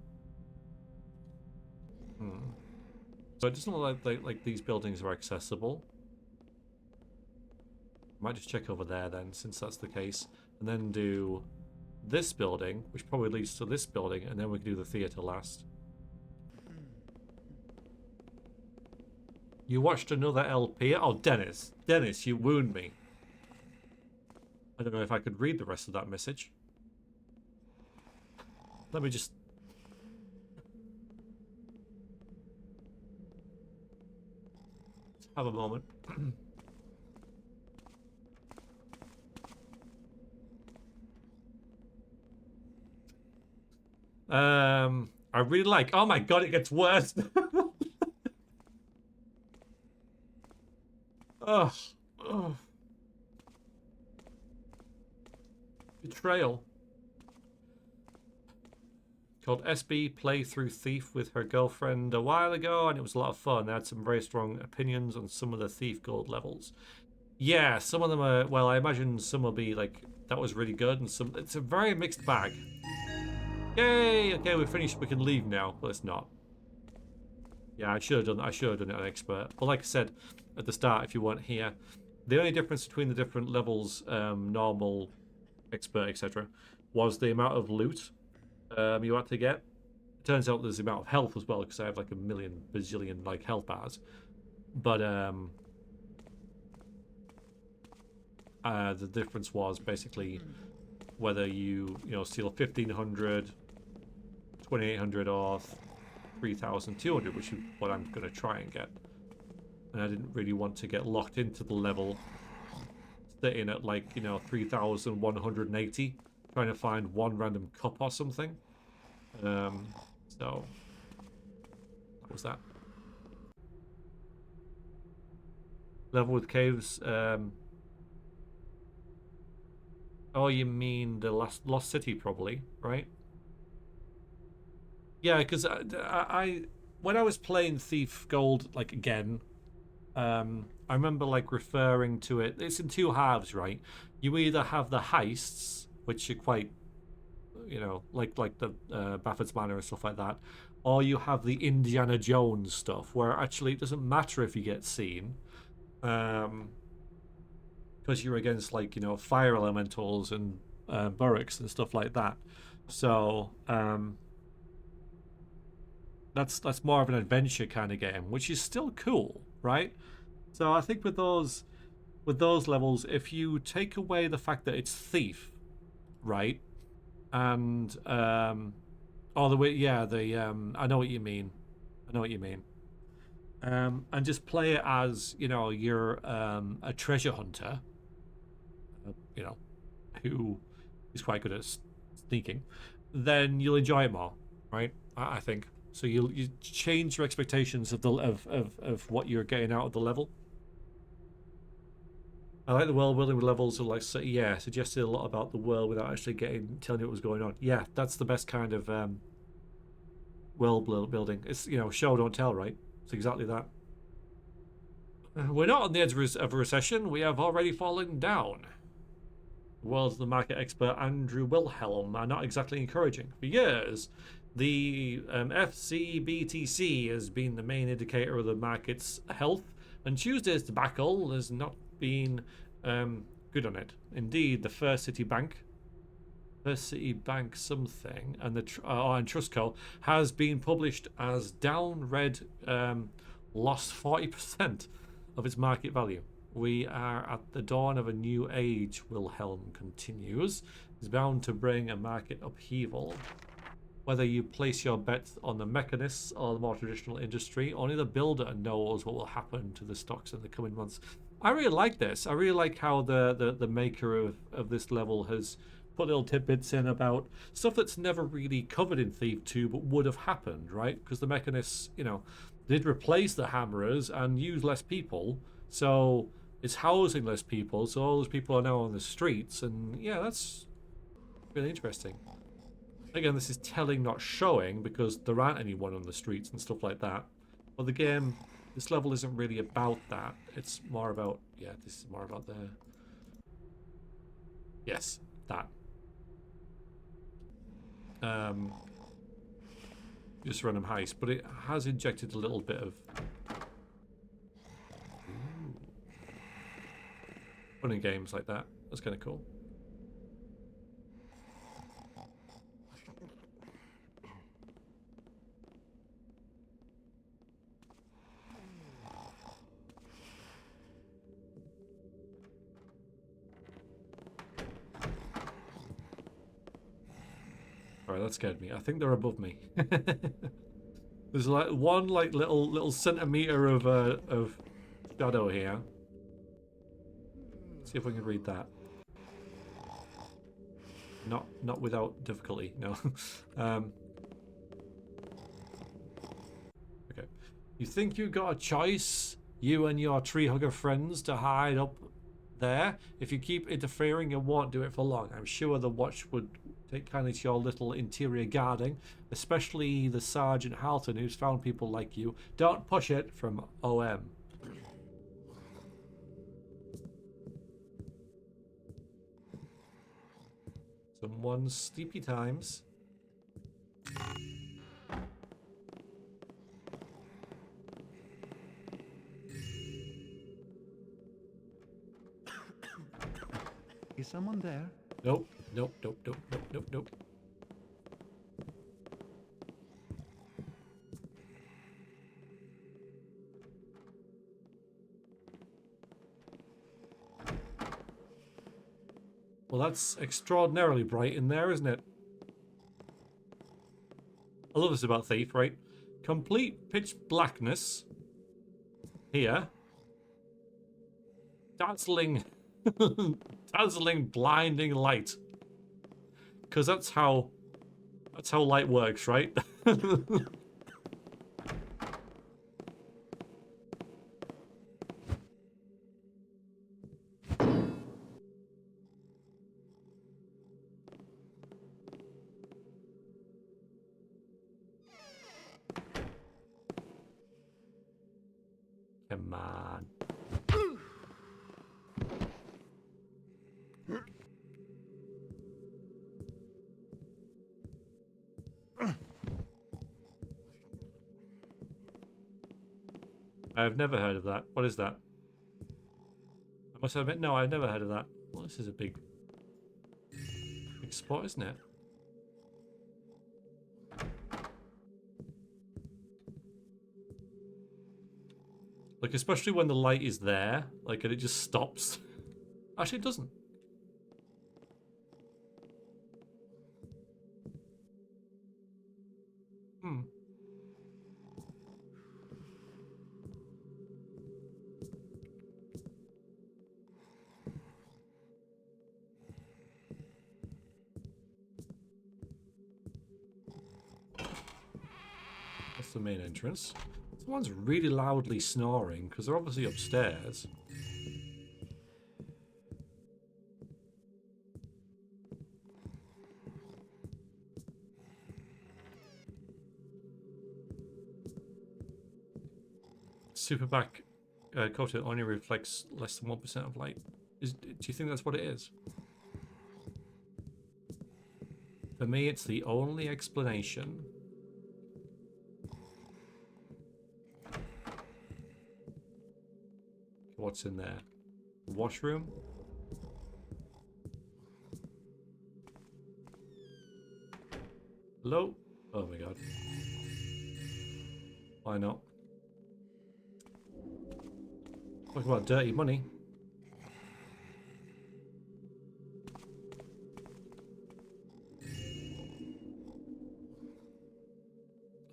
So it doesn't look like these buildings are accessible. Might just check over there then, since that's the case. And then do this building, which probably leads to this building, and then we can do the theatre last. You watched another LP? Oh, Dennis. Dennis, you wound me. I don't know if I could read the rest of that message. Let me just... have a moment. I really like... Oh my god, it gets worse. Ugh. Ugh. Betrayal. Called SB Playthrough Thief with her girlfriend a while ago, and it was a lot of fun. They had some very strong opinions on some of the Thief Gold levels. Yeah, some of them are... Well, I imagine some will be like, that was really good, and some... It's a very mixed bag. Yay! Okay, we're finished. We can leave now. But it's not. Yeah, I should have done it on expert. But like I said at the start, if you weren't here, the only difference between the different levels, normal, expert, etc., was the amount of loot you had to get. It turns out there's the amount of health as well, because I have like a million bazillion like health bars. But the difference was basically whether you steal 1,500, 2,800, or 3,200, which is what I'm going to try and get. And I didn't really want to get locked into the level sitting at like 3,180, trying to find one random cup or something. So was that? Level with caves. Oh, you mean the Lost City, probably, right? Yeah, because I when I was playing Thief Gold, like, again, I remember, like, referring to it. It's in two halves, right? You either have the heists, which are quite, you know, like the Baffin's Manor and stuff like that, or you have the Indiana Jones stuff, where actually it doesn't matter if you get seen, because you're against, like, you know, fire elementals and burricks and stuff like that. So that's more of an adventure kind of game, which is still cool, right? So I think with those levels, if you take away the fact that it's thief, right, and oh, the way, yeah, the I know what you mean. I know what you mean. And just play it as, you know, you're a treasure hunter, you know, who is quite good at sneaking, then you'll enjoy it more, right? I think so. You change your expectations of the of what you're getting out of the level. I like the world building with levels of, like, yeah, suggested a lot about the world without actually telling you what was going on. Yeah, that's the best kind of world building. It's, you know, show don't tell, right? It's exactly that. We're not on the edge of a recession. We have already fallen down. The world's the market expert Andrew Wilhelm are not exactly encouraging. For years, the FCBTC has been the main indicator of the market's health, and Tuesday's debacle has not been good on it. Indeed, the First City Bank something, and the and Trustco has been published as down red, lost 40% of its market value. We are at the dawn of a new age, Wilhelm continues. It's bound to bring a market upheaval. Whether you place your bets on the mechanists or the more traditional industry, only the builder knows what will happen to the stocks in the coming months. I really like this. I really like how the maker of this level has put little tidbits in about stuff that's never really covered in Thief 2 but would have happened, right? Because the mechanists, you know, did replace the hammerers and use less people, so it's housing less people, so all those people are now on the streets, and yeah, that's really interesting. Again, this is telling, not showing, because there aren't anyone on the streets and stuff like that. But the game, this level isn't really about that. It's more about, yeah, this is more about the, yes, that. Just random heist, but it has injected a little bit of fun in games like that. That's kind of cool. Alright, that scared me. I think they're above me. There's like one, like, little centimeter of shadow here. Let's see if we can read that. Not without difficulty, no. Okay. You think you got a choice, you and your tree hugger friends, to hide up there? If you keep interfering, you won't do it for long. I'm sure the watch would take kindly to your little interior guarding, especially the Sergeant Halton, who's found people like you. Don't push it, from OM. Someone's sleepy times. Is someone there? Nope. Nope. Nope. Nope. Nope. Nope. Nope. Well, that's extraordinarily bright in there, isn't it? I love this about Thief, right? Complete pitch blackness here. Dazzling, dazzling, blinding light. Because that's how light works, right? on. I've never heard of that. What is that? I must admit, no, I've never heard of that. Well, this is a big spot, isn't it? Like, especially when the light is there, like, and it just stops. Actually, it doesn't. Hmm. That's the main entrance. Someone's really loudly snoring because they're obviously upstairs. Superback coating only reflects less than 1% of light. Do you think that's what it is? For me, it's the only explanation. What's in there? Washroom? Hello? Oh my god. Why not? Talk about dirty money.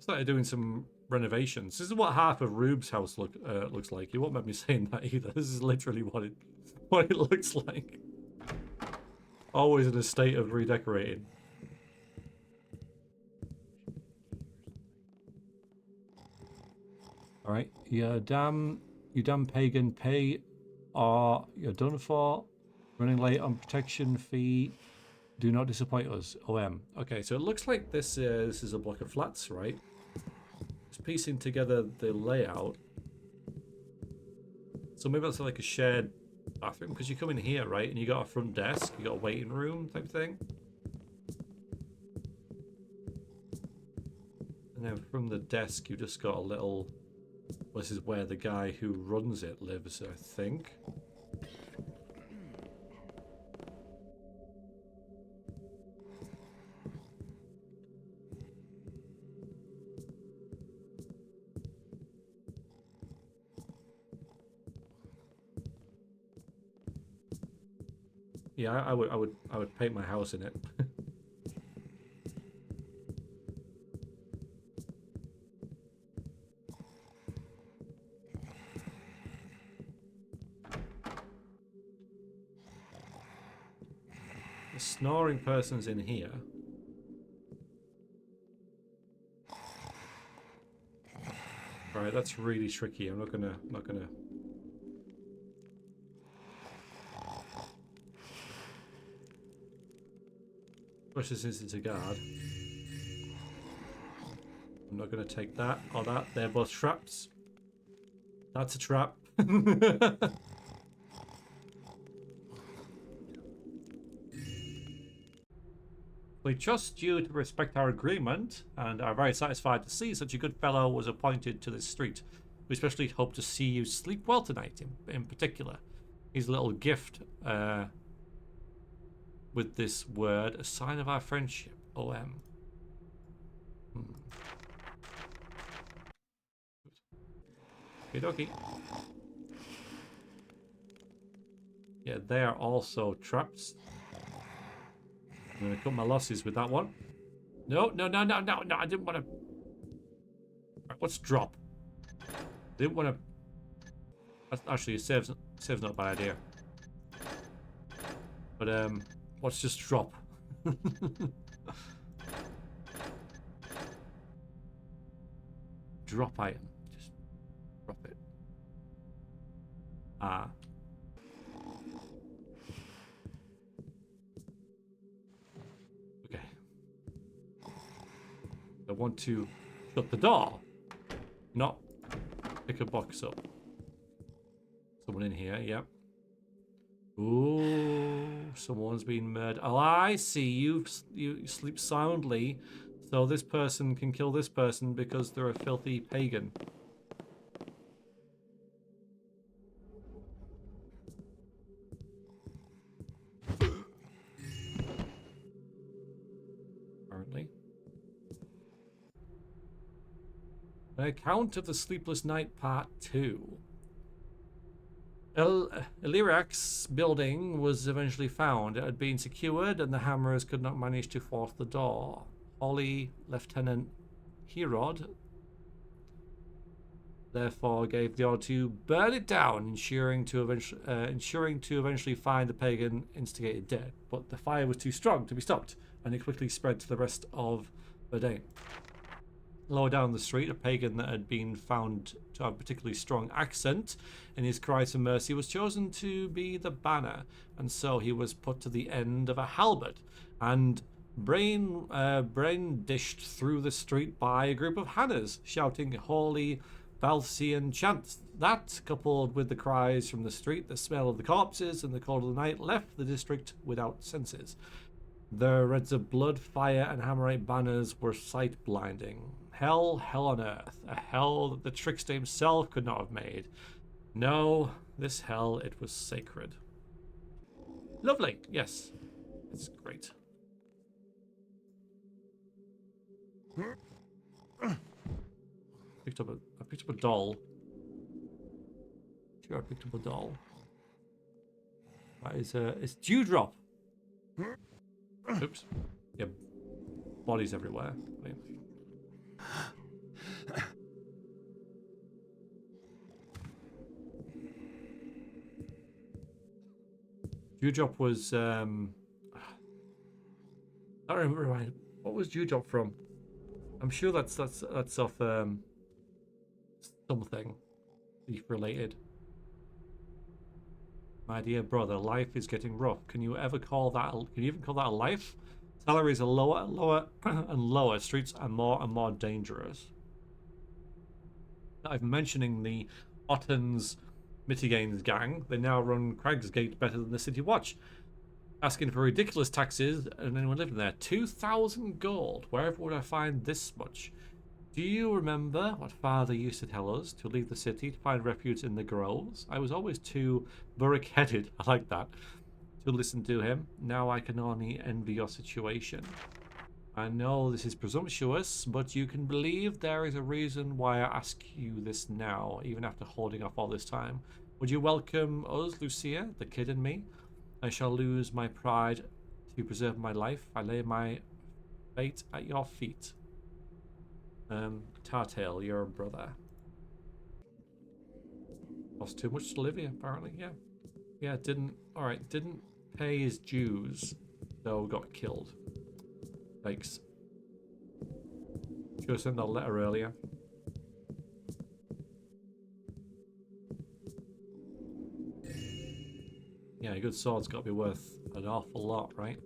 Started doing some renovations. This is what half of Rube's house looks like. You won't mind me saying that either. This is literally what it looks like. Always in a state of redecorating. All right, you damn pagan pay, or you're done for. Running late on protection fee. Do not disappoint us. OM. Okay, so it looks like this is a block of flats, right? Just piecing together the layout. So maybe that's like a shared bathroom, because you come in here, right? And you got a front desk, you got a waiting room type thing. And then from the desk, you just got a little... Well, this is where the guy who runs it lives, I think. Yeah, I would paint my house in it. The snoring person's in here. Alright, that's really tricky. I'm not gonna push this into guard. I'm not gonna take that or that. They're both traps. That's a trap. We trust you to respect our agreement, and are very satisfied to see such a good fellow was appointed to this street. We especially hope to see you sleep well tonight, in particular. His little gift with this word, a sign of our friendship. OM. Okay, dokie. Yeah, they are also traps. I'm gonna cut my losses with that one. No, I didn't want to. Right, let's drop. Didn't want to. Actually, save's not a bad idea. But let's just drop. Drop item. Just drop it. Ah. Okay. I want to shut the door, not pick a box up. Someone in here, yep. Ooh, someone's been murdered. Oh, I see. You sleep soundly, so this person can kill this person because they're a filthy pagan. Apparently. An account of the Sleepless Night Part 2. Elirak's building was eventually found. It had been secured and the hammers could not manage to force the door. Holly, Lieutenant Herod, therefore gave the order to burn it down, ensuring to eventually find the pagan instigated dead. But the fire was too strong to be stopped, and it quickly spread to the rest of Verdane. Lower down the street, a pagan that had been found to have a particularly strong accent in his cries for mercy was chosen to be the banner, and so he was put to the end of a halberd and brain dished through the street by a group of Hannahs shouting holy Valsian chants. That, coupled with the cries from the street, the smell of the corpses, and the cold of the night, left the district without senses. The reds of blood, fire, and hammerite banners were sight-blinding. Hell, hell on earth. A hell that the trickster himself could not have made. No, this hell, it was sacred. Lovely, yes. It's great. I picked up a doll. Sure, I picked up a doll. That is it's Dewdrop. Oops. Yeah, bodies everywhere. Wait. Dewdrop was I don't remember what was Dewdrop from. I'm sure that's off something thief related. My dear brother, life is getting rough. Can you even call that a life? Salaries are lower and lower. Streets are more and more dangerous. I'm mentioning the Otten's Mitiganes gang. They now run Cragsgate better than the City Watch. Asking for ridiculous taxes and anyone living there. 2,000 gold. Wherever would I find this much? Do you remember what father used to tell us? To leave the city to find refuge in the groves? I was always too burrick-headed, I like that, to listen to him. Now I can only envy your situation. I know this is presumptuous, but you can believe there is a reason why I ask you this now, even after holding off all this time. Would you welcome us, Lucia, the kid and me? I shall lose my pride to preserve my life. I lay my fate at your feet. Tartail, your brother. Cost too much to live here, apparently, yeah. Yeah, didn't pay his dues, so got killed. Thanks. Should have sent that letter earlier. Yeah, a good sword's got to be worth an awful lot, right?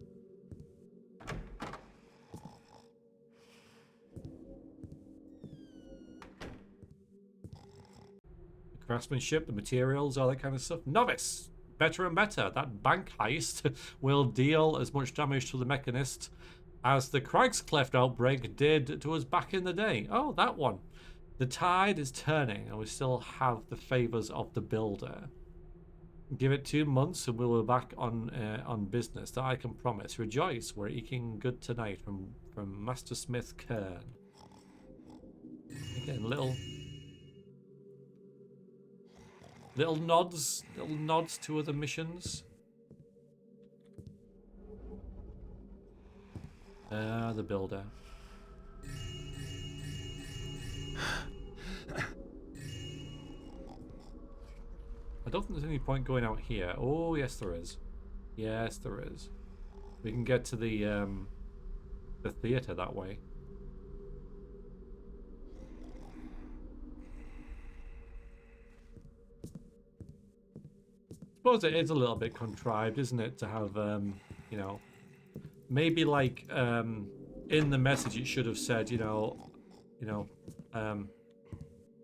The craftsmanship, the materials, all that kind of stuff. Novice! Better and better. That bank heist will deal as much damage to the mechanist as the Cragscleft outbreak did to us back in the day. Oh, that one. The tide is turning and we still have the favours of the builder. Give it 2 months and we'll be back on business. That I can promise. Rejoice, we're eking good tonight from Master Smith Kern. Again, little nods to other missions. The builder. I don't think there's any point going out here. Oh, yes there is. Yes, there is. We can get to the theatre that way. I suppose it is a little bit contrived, isn't it, to have, you know, maybe like in the message it should have said, well,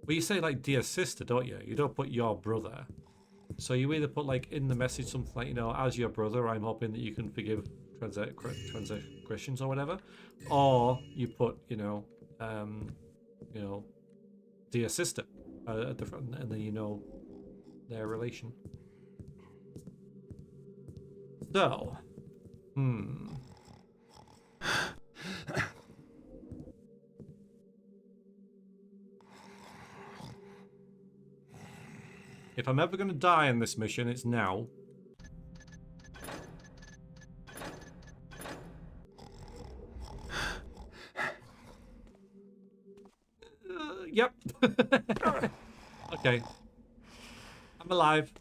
you say like dear sister, don't you? You don't put your brother. So you either put like in the message something like, you know, as your brother, I'm hoping that you can forgive transgressions or whatever, or you put, you know, dear sister at the front, and then you know their relation. So, if I'm ever going to die in this mission, it's now. Yep. Okay. I'm alive.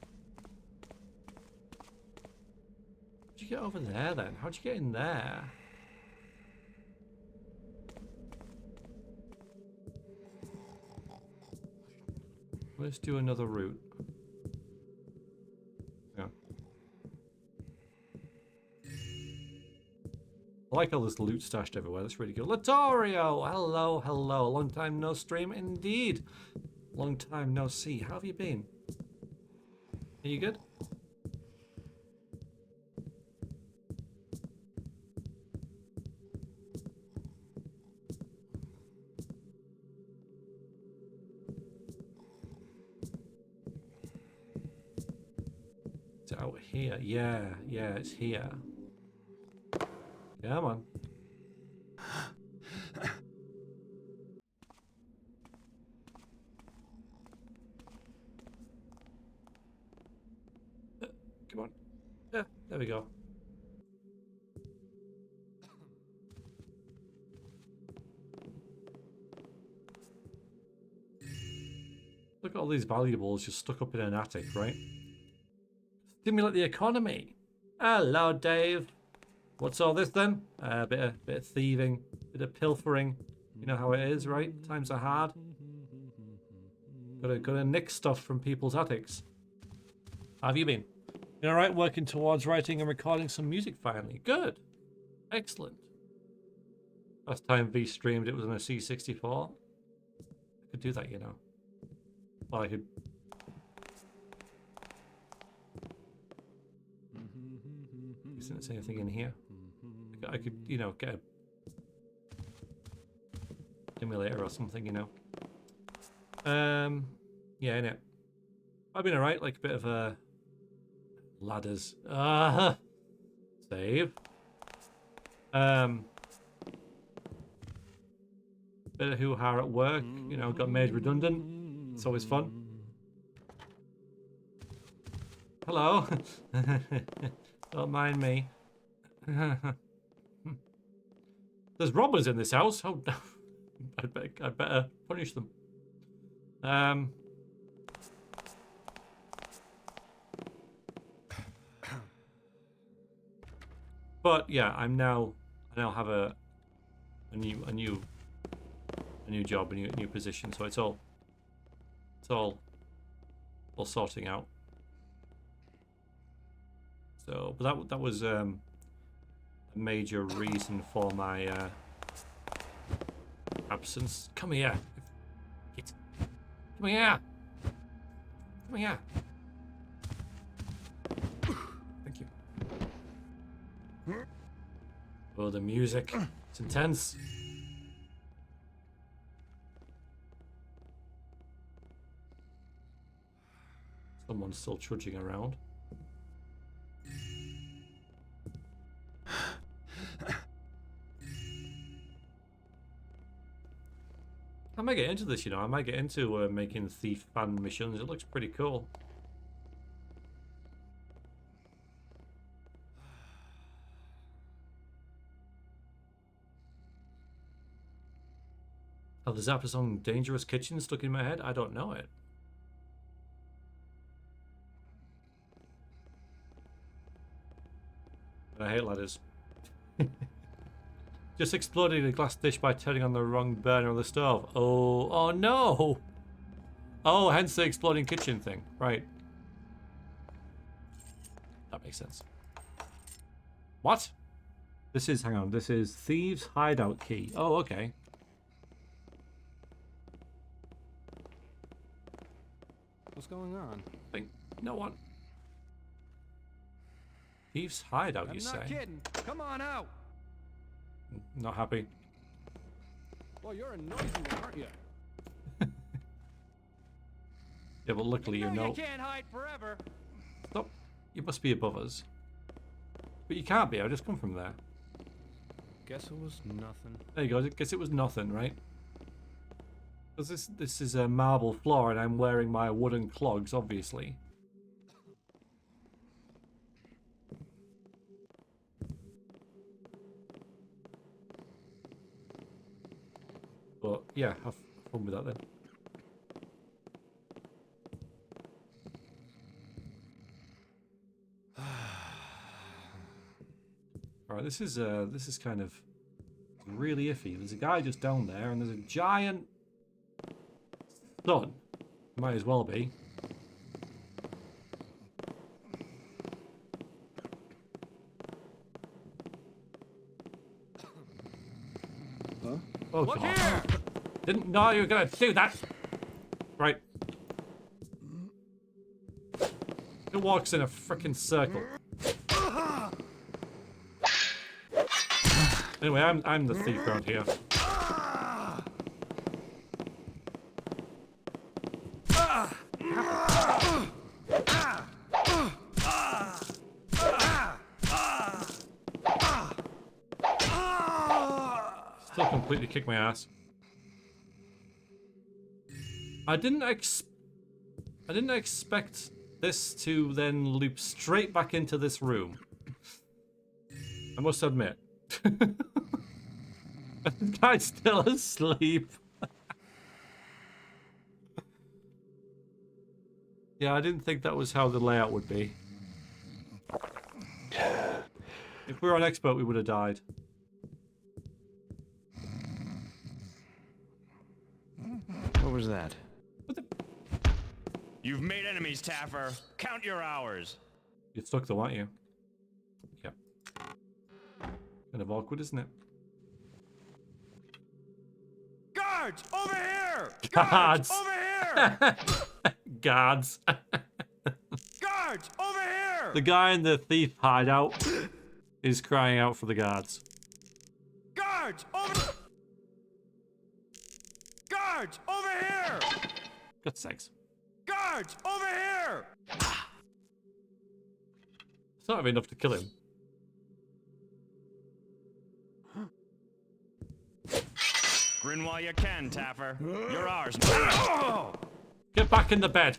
How'd you get over there then? How'd you get in there? Let's do another route. Yeah. I like all this loot stashed everywhere. That's really good. Latorio! Hello, hello. Long time no stream indeed. Long time no see. How have you been? Are you good? It's out here. Yeah, it's here. Come on. Come on. Yeah, there we go. Look at all these valuables just stuck up in an attic, right? Stimulate the economy. Hello, Dave. What's all this then? A bit of thieving, bit of pilfering. You know how it is, right? Times are hard. Gotta nick stuff from people's attics. How have you been? You all right? Working towards writing and recording some music finally. Good. Excellent. Last time V streamed, it was on a C64. I could do that, you know. Well, I could. Isn't there anything in here? I could, you know, get a emulator or something, you know. Yeah, innit. I've been alright, like a bit of a ladders. Save. Bit of hoo-ha at work, you know, got made redundant. It's always fun. Hello. Don't mind me. There's robbers in this house. Oh, I'd better punish them. But yeah, I now have a new job, a new position. So it's all sorting out. So, but that was a major reason for my absence. Come here. Come here. Come here. Thank you. Oh, the music. It's intense. Someone's still trudging around. I might get into this, you know. I might get into making thief fan missions. It looks pretty cool. Oh, the Zappa song Dangerous Kitchen stuck in my head? I don't know it. I hate ladders. Just exploded a glass dish by turning on the wrong burner of the stove. Oh no! Oh, hence the exploding kitchen thing. Right. That makes sense. What? Hang on, this is Thieves' Hideout Key. Oh, okay. What's going on? No one. Thieves hideout, I'm you not say? kidding. Come on out. Not happy. Well, you're a noisy one, aren't you? Yeah, but luckily You you're know no. you can't hide forever. Stop. You must be above us. But you can't be. I just come from there. Guess it was nothing. There you go. I guess it was nothing, right? Because this is a marble floor, and I'm wearing my wooden clogs, obviously. But yeah, have fun with that then. Alright, this is kind of really iffy. There's a guy just down there, and there's a giant sun. Might as well be. Huh? Oh, Look God. here. Didn't know you were gonna do that. Right. It walks in a freaking circle. Anyway, I'm the thief around here. Still completely kicked my ass. I didn't expect this to then loop straight back into this room. I must admit. The guy's still asleep. Yeah, I didn't think that was how the layout would be. If we were on expert, we would have died. What was that? What the? You've made enemies, Taffer. Count your hours. You're stuck though, aren't you? Yep. Kind of awkward, isn't it? Guards, over here. Guards! Guards, over here. Guards. Guards, over here. The guy in the thief hideout is crying out for the guards. Guards, over. Guards, over here. God's sakes. Guards, over here. It's not enough to kill him. Grin while you can, Taffer. You're ours. Get back in the bed.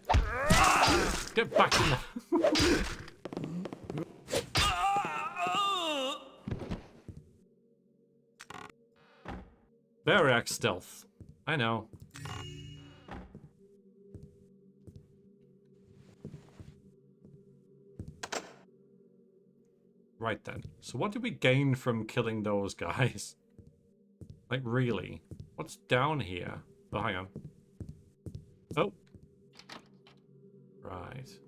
Get back in the... Variac stealth. I know. Right then. So what did we gain from killing those guys? Like, really? What's down here? Oh, hang on. Oh. Right.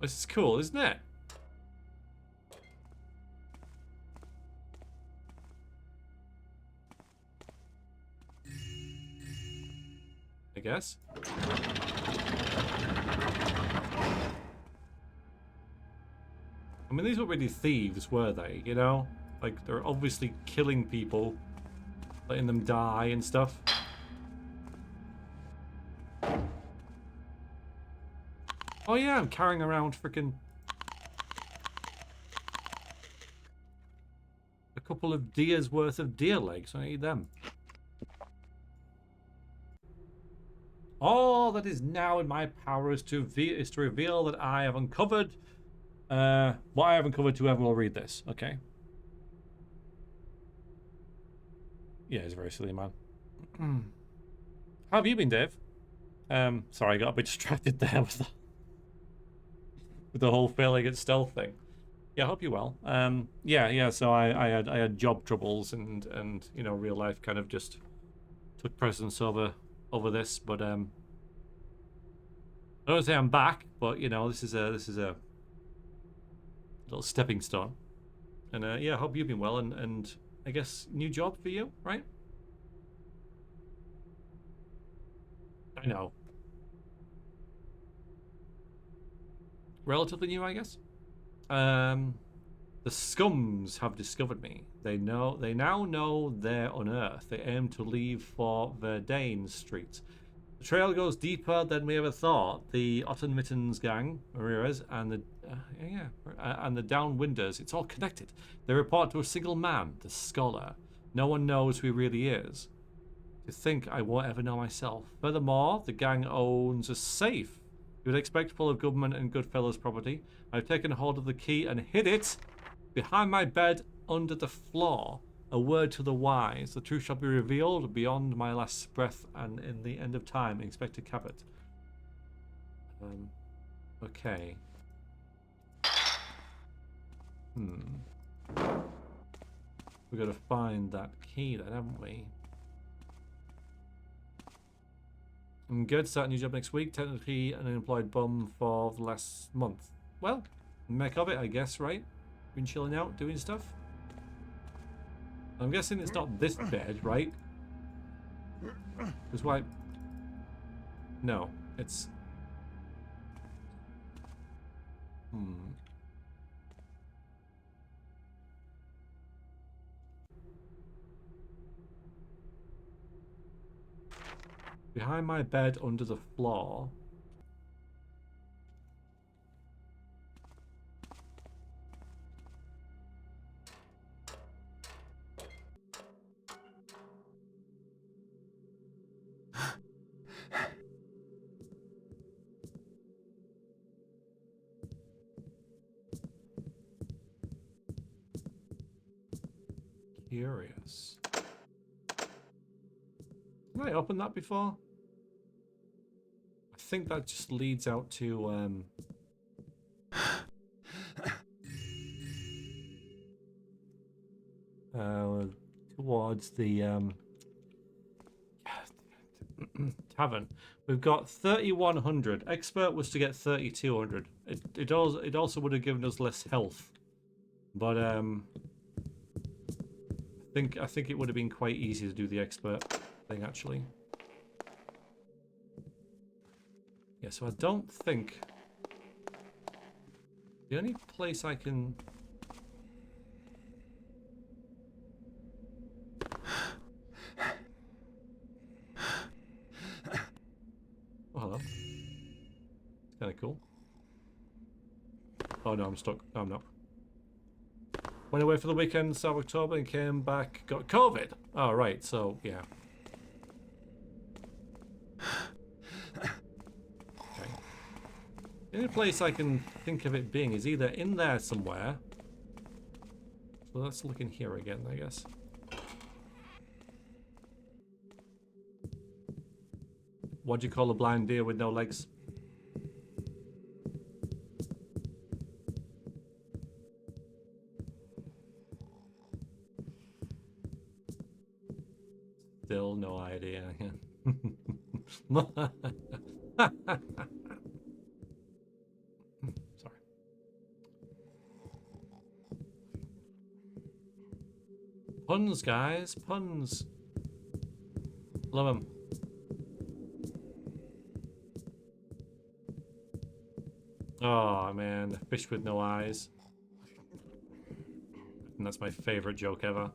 This is cool, isn't it? I guess. I mean, these weren't really thieves, were they? You know? Like, they're obviously killing people, letting them die and stuff. Oh yeah, I'm carrying around freaking a couple of deer's worth of deer legs. I need them. All that is now in my power is to reveal that I have uncovered what I have uncovered to whoever will read this. Okay. Yeah, he's a very silly man. How have you been, Dave? Sorry, I got a bit distracted there with the whole failing at stealth thing. Yeah, I hope you're well. Yeah. So I had job troubles and you know, real life kind of just took precedence over this. But I don't say I'm back, but you know, this is a little stepping stone. And yeah, I hope you've been well. And I guess new job for you, right? I know. Relatively new, I guess. The scums have discovered me. They now know they're on Earth. They aim to leave for Verdane Street. The trail goes deeper than we ever thought. The Otten Mittens gang, Ramirez, and the and the Downwinders, it's all connected. They report to a single man, the Scholar. No one knows who he really is. To think I won't ever know myself. Furthermore, the gang owns a safe you would expect full of government and Goodfellas property. I've taken hold of the key and hid it behind my bed under the floor. A word to the wise. The truth shall be revealed beyond my last breath and in the end of time. Inspector Cabot. Okay. We've got to find that key then, haven't we? I'm good. Start a new job next week. Technically an unemployed bum for the last month. Well, make of it, I guess, right? Been chilling out, doing stuff. I'm guessing it's not this bed, right? Because why? No, it's... Behind my bed under the floor. Curious. Have I opened that before? I think that just leads out to towards the tavern. We've got 3,100. Expert was to get 3,200. It also would have given us less health, but I think it would have been quite easy to do the expert thing actually. Yeah, so I don't think the only place I can... Oh, hello. It's kind of cool. Oh no, I'm stuck. No, I'm not. Went away for the weekend, start of October, and came back, got COVID. Oh, right, so, yeah. Okay. The only place I can think of it being is either in there somewhere. So let's look in here again, I guess. What do you call a blind deer with no legs? Still no idea. Sorry. Puns, guys. Puns. Love them. Oh, man. Fish with no eyes. And that's my favorite joke ever.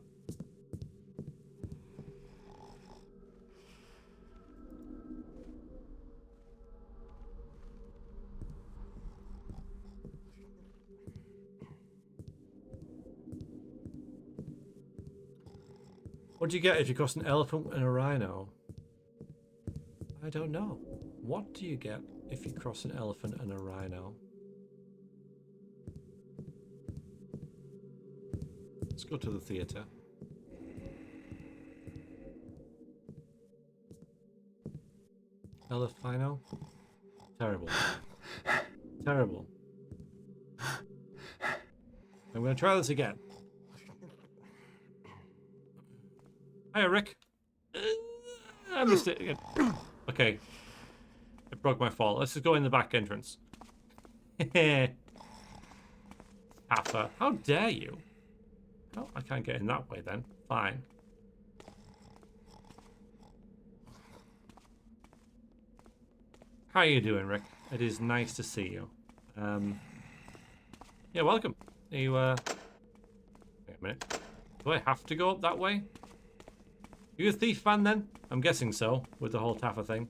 What do you get if you cross an elephant and a rhino? I don't know. What do you get if you cross an elephant and a rhino? Let's go to the theatre. Elephino? Terrible. Terrible. I'm going to try this again. Hiya, Rick. I missed it again. Okay. It broke my fall. Let's just go in the back entrance. Papa, how dare you? Oh, I can't get in that way then. Fine. How are you doing, Rick? It is nice to see you. Yeah, welcome. Are you, wait a minute. Do I have to go up that way? You a thief fan then? I'm guessing so, with the whole Taffa thing.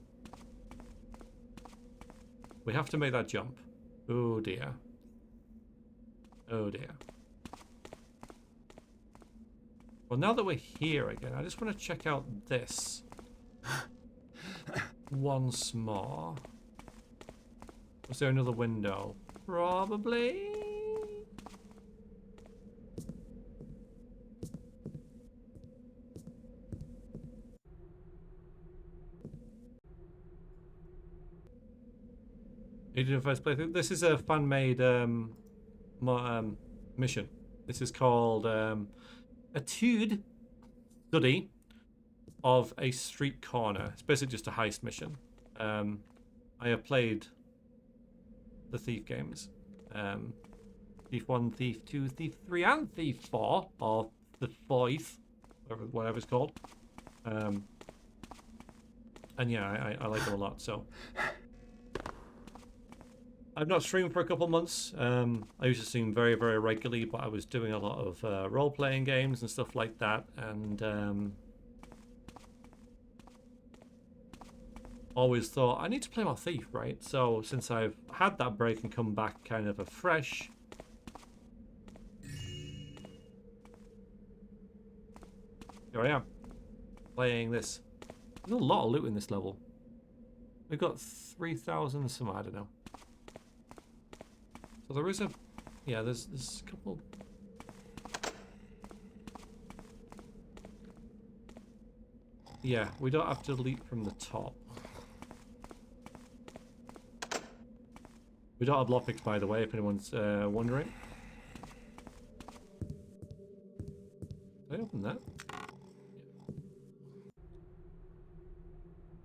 We have to make that jump. Oh dear. Oh dear. Well, now that we're here again, I just want to check out this once more. Was there another window? Probably. You did a first playthrough. This is a fan-made mission. This is called Etude study of a street corner. It's basically just a heist mission. I have played the Thief games. Thief 1, Thief 2, Thief 3, and Thief 4, or the 4th, whatever it's called. And yeah, I like them a lot, so. I've not streamed for a couple months. I used to stream very, very regularly, but I was doing a lot of role-playing games and stuff like that, and always thought I need to play more Thief, right? So since I've had that break and come back kind of afresh, here I am playing this. There's a lot of loot in this level. We've got 3,000 some, I don't know. So there is a, yeah, there's a couple. Yeah, we don't have to leap from the top. We don't have lockpicks, by the way, if anyone's wondering. Did I open that?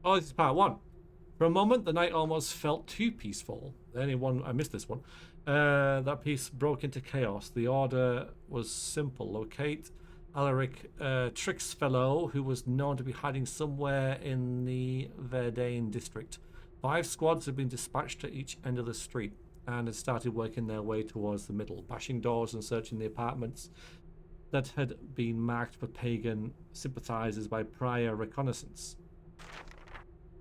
Oh, this is part 1. For a moment, the night almost felt too peaceful. I missed this one. That piece broke into chaos. The order was simple. Locate Alaric Trixfellow, who was known to be hiding somewhere in the Verdane district. 5 squads had been dispatched to each end of the street and had started working their way towards the middle, bashing doors and searching the apartments that had been marked for pagan sympathizers by prior reconnaissance.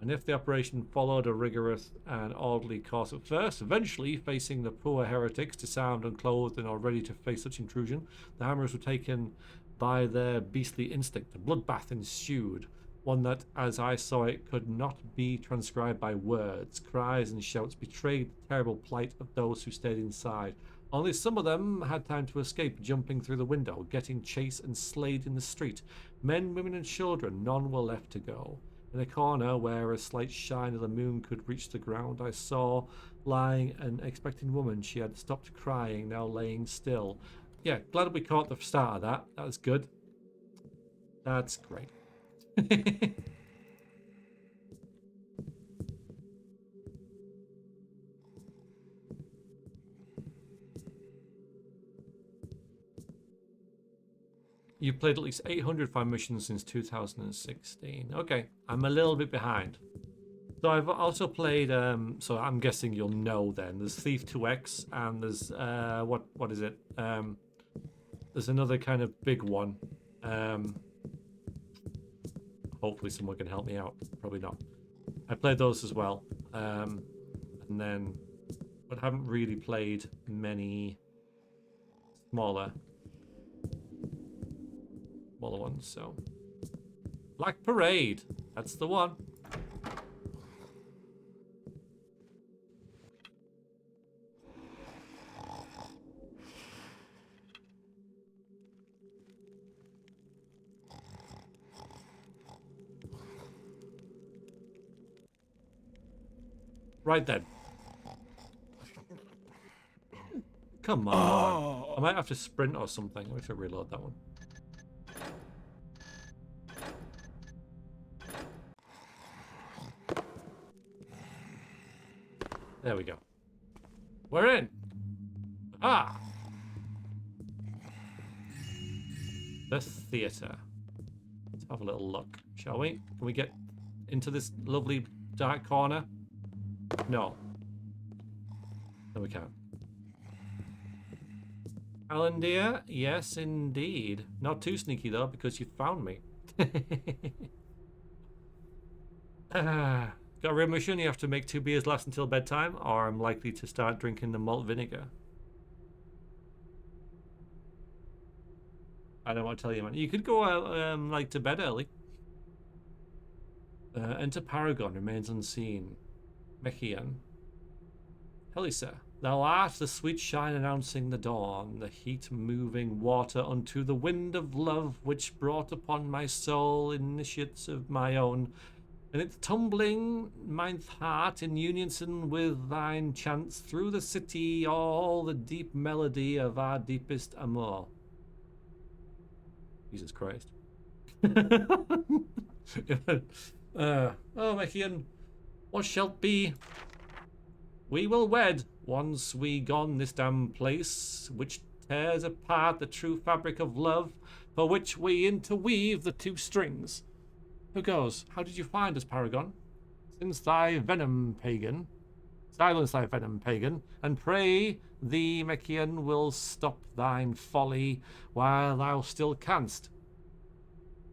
And if the operation followed a rigorous and orderly course at first, eventually facing the poor heretics, disarmed, unclothed, and all ready to face such intrusion, the Hammers were taken by their beastly instinct. A bloodbath ensued, one that, as I saw it, could not be transcribed by words. Cries and shouts betrayed the terrible plight of those who stayed inside. Only some of them had time to escape, jumping through the window, getting chased and slayed in the street. Men, women, and children, none were left to go. In a corner where a slight shine of the moon could reach the ground, I saw lying an expecting woman. She had stopped crying, now laying still. Yeah, glad we caught the start of that. That was good. That's great. You've played at least 805 missions since 2016. Okay, I'm a little bit behind. So I've also played, so I'm guessing you'll know then. There's Thief 2X and there's, what is it? There's another kind of big one. Hopefully someone can help me out. Probably not. I played those as well. And then, but haven't really played many smaller ones, so. Black Parade, that's the one. Right then. Come on. I might have to sprint or something. I have to reload that one. There we go. We're in. Ah. The theatre. Let's have a little look, shall we? Can we get into this lovely dark corner? No. No, we can't. Alan dear, yes indeed. Not too sneaky though, because you found me. Got a real mission, you have to make 2 beers last until bedtime, or I'm likely to start drinking the malt vinegar. I don't want to tell you, man. You could go out, like, to bed early. Enter Paragon, remains unseen. Mechian. Helisa, thou art the sweet shine announcing the dawn, the heat moving water unto the wind of love, which brought upon my soul initiates of my own, and it tumbling mine heart in unison with thine chants through the city, all the deep melody of our deepest amour. Jesus Christ. Oh, Mechian, what shalt be? We will wed once we gone this damn place, which tears apart the true fabric of love, for which we interweave the 2 strings. Who goes? How did you find us, Paragon? Since thy venom, pagan. Silence thy venom, pagan, and pray thee, Mechian, will stop thine folly while thou still canst.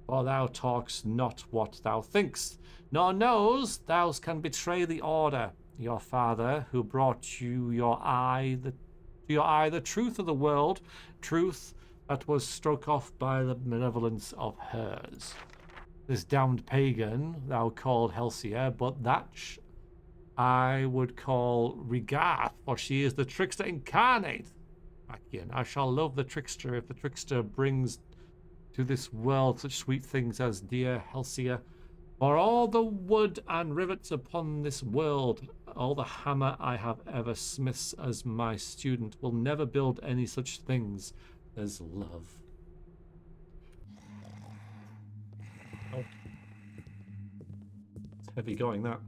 For thou talkst not what thou thinkst, nor knows thou can betray the order. Your father, who brought you your eye, the truth of the world, truth that was struck off by the malevolence of hers. This damned pagan thou called Helsia, but that I would call Regath, for she is the trickster incarnate. Machian, I shall love the trickster if the trickster brings to this world such sweet things as dear Helsia. For all the wood and rivets upon this world, all the hammer I have ever smiths as my student, will never build any such things as love. Oh. It's heavy going, that.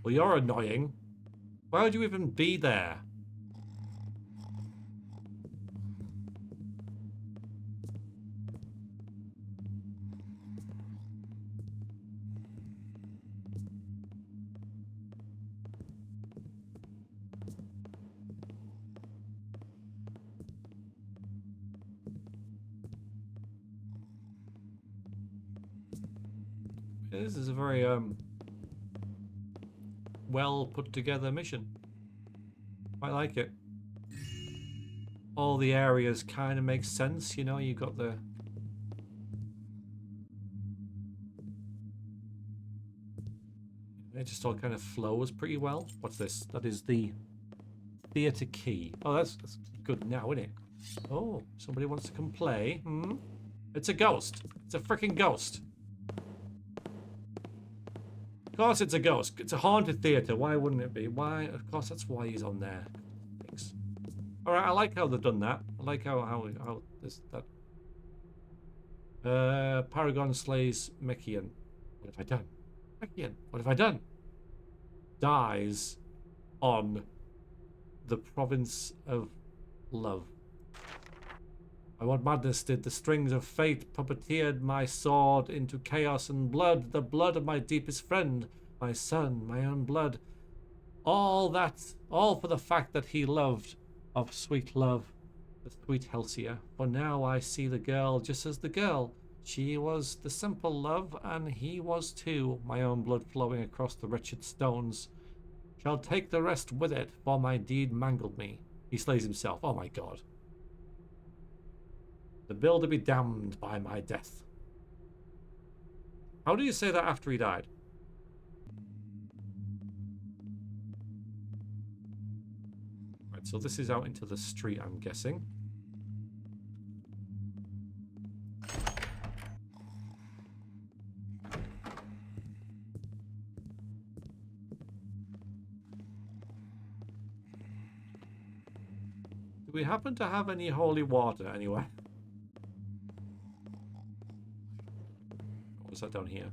Well, you're annoying. Why would you even be there? This is a very well put together mission. I like it. All the areas kind of make sense, you know, you got the it just all kind of flows pretty well. What's this? That is the theatre key. Oh, that's good now, isn't it? Oh, somebody wants to come play. It's a ghost. It's a freaking ghost. Of course it's a ghost. It's a haunted theatre. Why wouldn't it be? Why? Of course, that's why he's on there. Thanks. All right, I like how they've done that. I like how this that. Paragon slays Mechian. What have I done? Mechian, what have I done? Dies on the province of love. By what madness did the strings of fate puppeteered my sword into chaos and blood, the blood of my deepest friend, my son, my own blood. All for the fact that he loved, of sweet love, the sweet Helsia. For now I see the girl just as the girl. She was the simple love, and he was too, my own blood flowing across the wretched stones. Shall take the rest with it, for my deed mangled me. He slays himself. Oh my god. The builder be damned by my death. How do you say that after he died? Right, so this is out into the street, I'm guessing. Do we happen to have any holy water anywhere? What's that down here?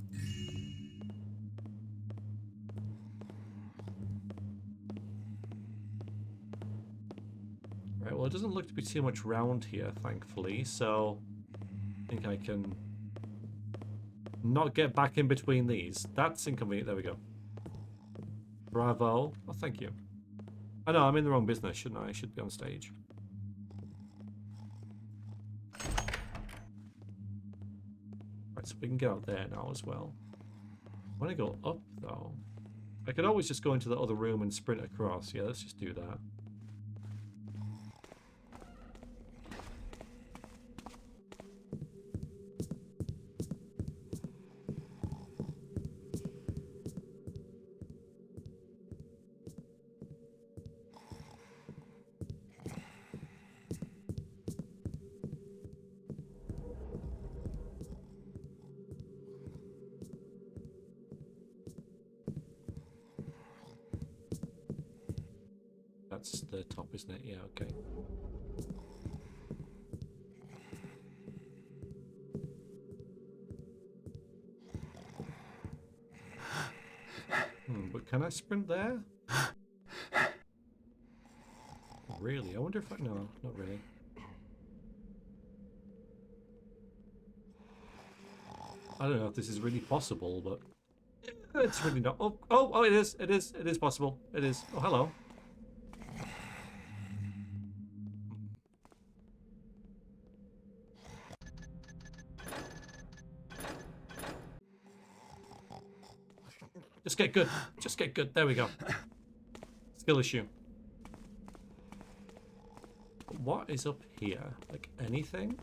Right, well, it doesn't look to be too much round here, thankfully, so I think I can not get back in between these. That's inconvenient. There we go. Bravo. Oh, thank you. I know, I'm in the wrong business, shouldn't I? I should be on stage. Right, so we can get out there now as well. I want to go up, though. I could always just go into the other room and sprint across. Yeah, let's just do that. That's the top, isn't it? Yeah, okay. But can I sprint there? Not really. I wonder if I... No, not really. I don't know if this is really possible, but... It's really not... Oh, it is. It is. It is possible. It is. Oh, hello. Just get good. Just get good. There we go. Skill issue. What is up here? Like anything?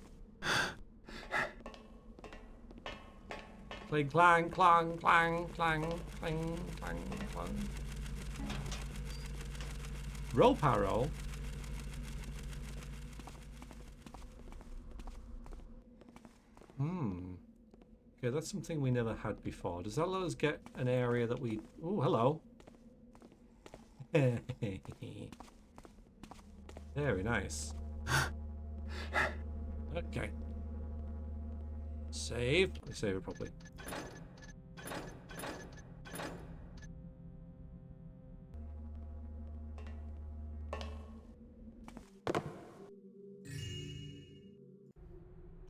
Clang, clang, clang, clang, clang, clang, clang, clang. Rope arrow? Okay, that's something we never had before. Does that let us get an area that we... Oh, hello. Very nice. Okay. Save. Let me save it properly.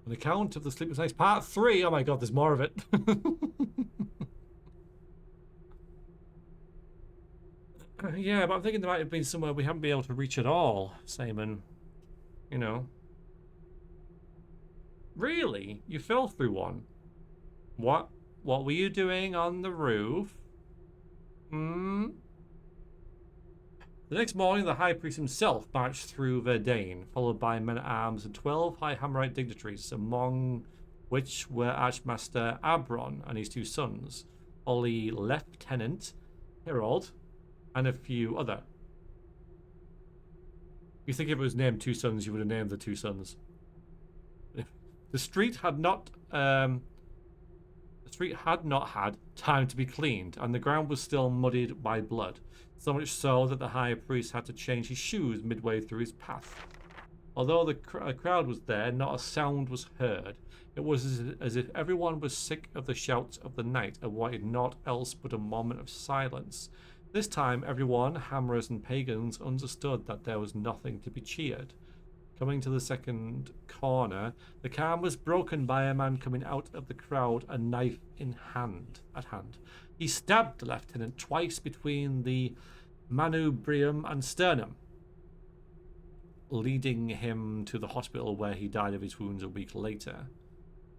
An account of the Sleepless Nights Part 3. Oh my god, there's more of it. Yeah, but I'm thinking there might have been somewhere we haven't been able to reach at all, Simon. You know. Really? You fell through one? What? What were you doing on the roof? The next morning, the High Priest himself marched through Verdane, followed by men-at-arms and 12 High Hammerite dignitaries, among which were Archmaster Abron and his two sons, Ollie Lieutenant Harold, and a few other. You think if it was named Two Sons, you would have named the Two Sons. The street had not had time to be cleaned, and the ground was still muddied by blood, so much so that the High Priest had to change his shoes midway through his path. Although the crowd was there, not a sound was heard. It was as if everyone was sick of the shouts of the night and wanted naught else but a moment of silence. This time, everyone, hammerers and pagans, understood that there was nothing to be cheered. Coming to the second corner, the calm was broken by a man coming out of the crowd, a knife in hand. He stabbed the lieutenant twice between the manubrium and sternum, leading him to the hospital where he died of his wounds a week later.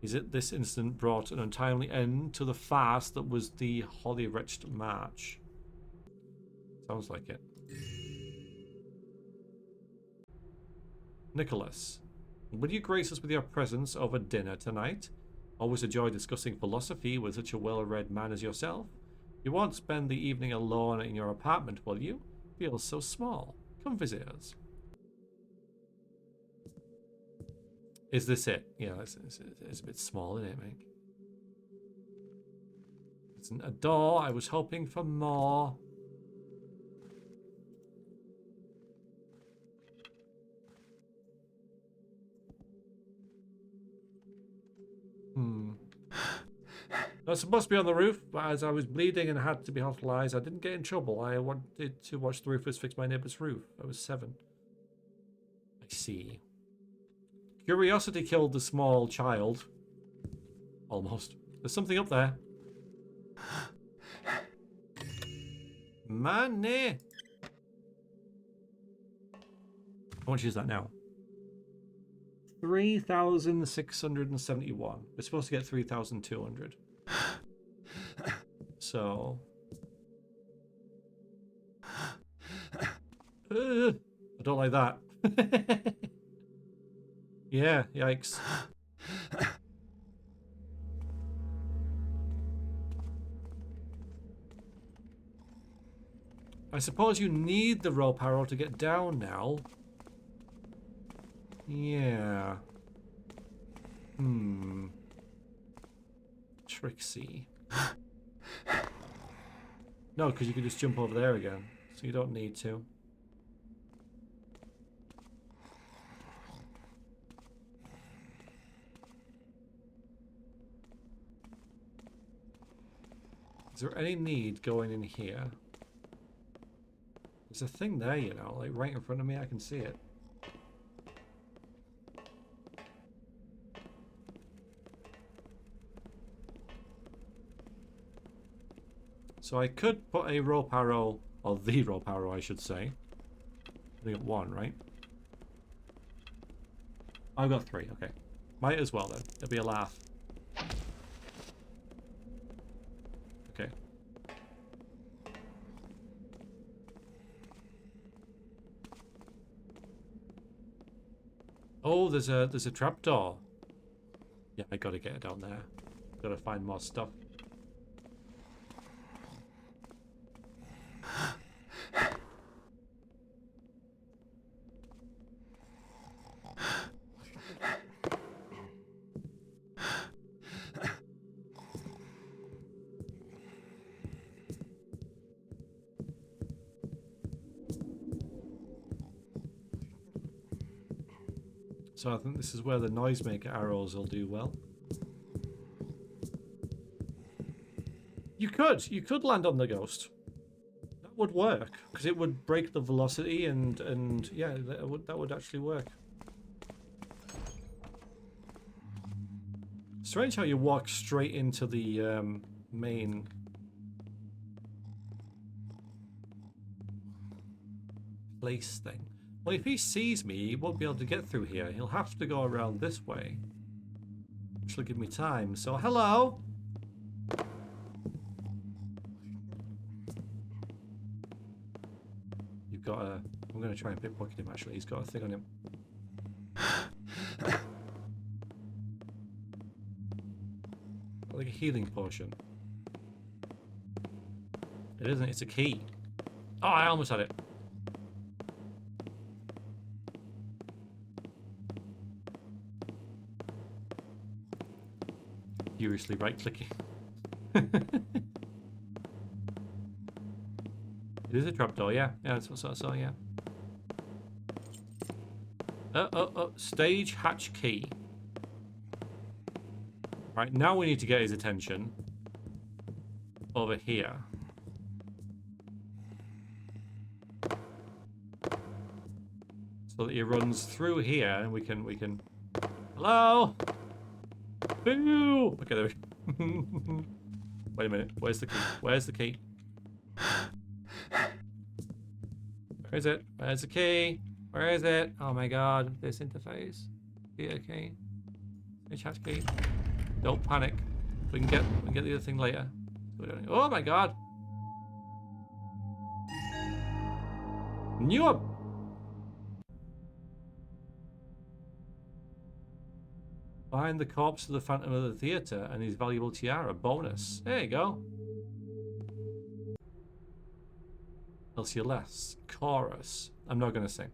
This incident brought an untimely end to the farce that was the Holy Wretched March. Sounds like it. Nicholas, will you grace us with your presence over dinner tonight? Always a joy discussing philosophy with such a well-read man as yourself. You won't spend the evening alone in your apartment, will you? Feels so small. Come visit us. Is this it? Yeah, it's a bit small, isn't it, mate? Isn't a door. I was hoping for more. I was supposed to be on the roof, but as I was bleeding and had to be hospitalized, I didn't get in trouble. I wanted to watch the roofers fix my neighbor's roof. I was 7. I see. Curiosity killed the small child. Almost. There's something up there. Money. I want to use that now. 3,671. We're supposed to get 3,200. So... I don't like that. Yeah, yikes. I suppose you need the rope arrow to get down now. Yeah. Trixie. No, because you can just jump over there again. So you don't need to. Is there any need going in here? There's a thing there, you know, like right in front of me, I can see it. So I could put a rope arrow, or the rope arrow I should say. I think one, right? I've got 3, okay. Might as well then, it'll be a laugh. Okay. Oh, there's a trapdoor. Yeah, I gotta get it down there. Gotta find more stuff. So I think this is where the noisemaker arrows will do well. You could land on the ghost. That would work, because it would break the velocity and yeah, that would actually work. Strange how you walk straight into the main place thing. Well, if he sees me, he won't be able to get through here. He'll have to go around this way, which will give me time. So, hello! You've got a... I'm going to try and pickpocket him, actually. He's got a thing on him. Like a healing potion. It isn't, it's a key. Oh, I almost had it. Furiously right-clicking. It is a trapdoor, yeah. Yeah, that's what I saw, yeah. Stage hatch key. Right, now we need to get his attention. Over here. So that he runs through here and we can... Hello? Boo! Okay, there we go. Wait a minute. Where's the key? Where's the key? Where is it? Where's the key? Where is it? Oh my god, this interface. Here, key. Chat key. Don't panic. We can get the other thing later. Oh my god. Knew him. Find the corpse of the Phantom of the Theatre and his valuable tiara. Bonus. There you go. LCLS. Chorus. I'm not going to sing.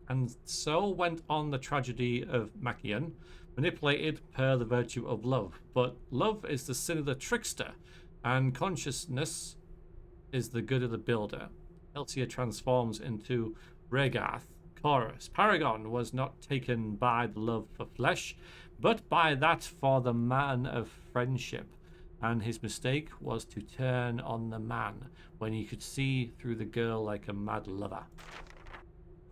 And so went on the tragedy of Machian, manipulated per the virtue of love. But love is the sin of the trickster, and consciousness is the good of the builder. Elsia transforms into Regath. Chorus. Paragon was not taken by the love for flesh, but by that for the man of friendship. And his mistake was to turn on the man when he could see through the girl like a mad lover.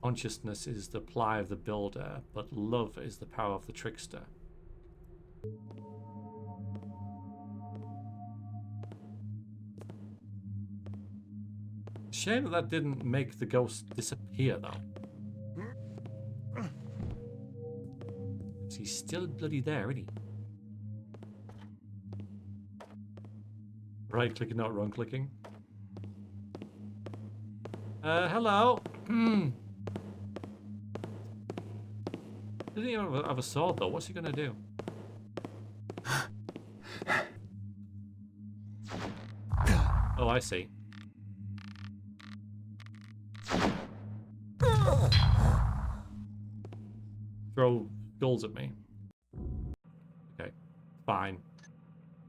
Consciousness is the ply of the builder, but love is the power of the trickster. Shame that that didn't make the ghost disappear, though. He's still bloody there, isn't he? Right clicking, not wrong clicking. Hello. Doesn't he have a sword though? What's he gonna do? Oh, I see. Throw skulls at me. Okay, fine.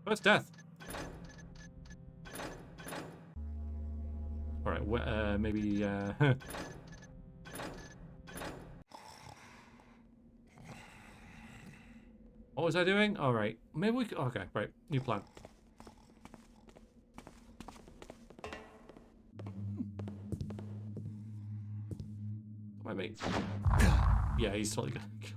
First death. All right, maybe. What was I doing? All right, maybe we could. Okay, right, new plan. My mate. Yeah, he's totally gonna kill.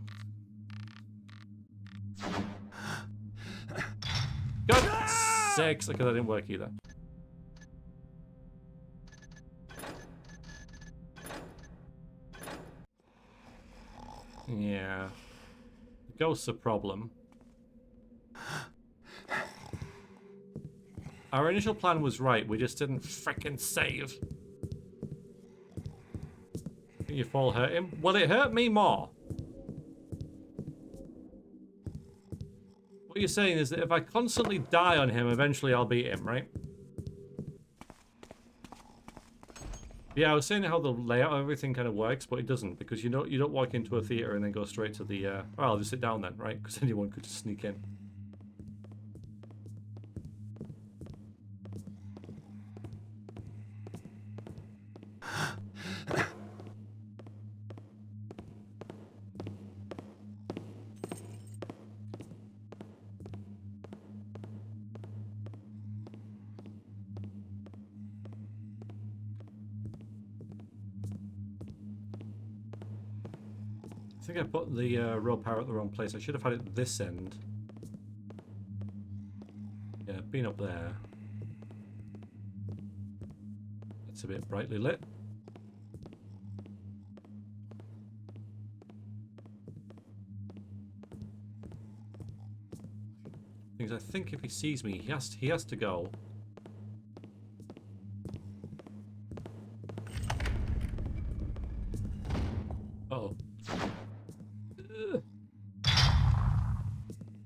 God sakes! Okay, that didn't work either. Yeah. The ghost's a problem. Our initial plan was right, we just didn't frickin' save. Think your fall hurt him? Well, it hurt me more. What you're saying is that if I constantly die on him, eventually I'll beat him, right? Yeah, I was saying how the layout of everything kind of works, but it doesn't, because you don't walk into a theater and then go straight to the, oh, I'll just sit down then, right? Because anyone could just sneak in. I think I put the raw power at the wrong place. I should have had it this end. Yeah, being up there. It's a bit brightly lit. Things I think if he sees me, he has to go. Uh-oh.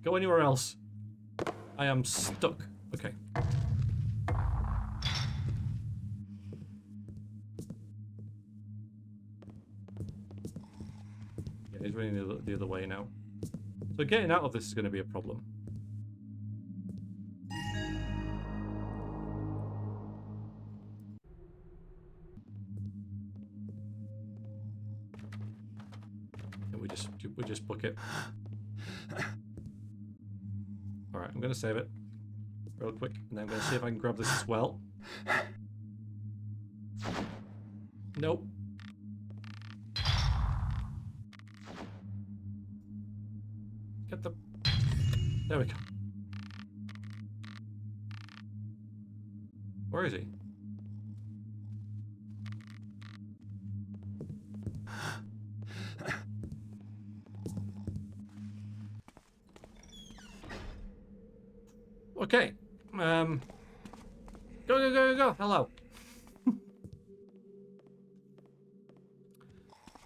Go anywhere else. I am stuck. Okay. Yeah, he's running the other way now. So getting out of this is going to be a problem. And we just book it. Alright, I'm going to save it real quick, and then I'm going to see if I can grab this as well. Nope. Get the... There we go. Where is he? Okay. Go, go, go, go, go. Hello.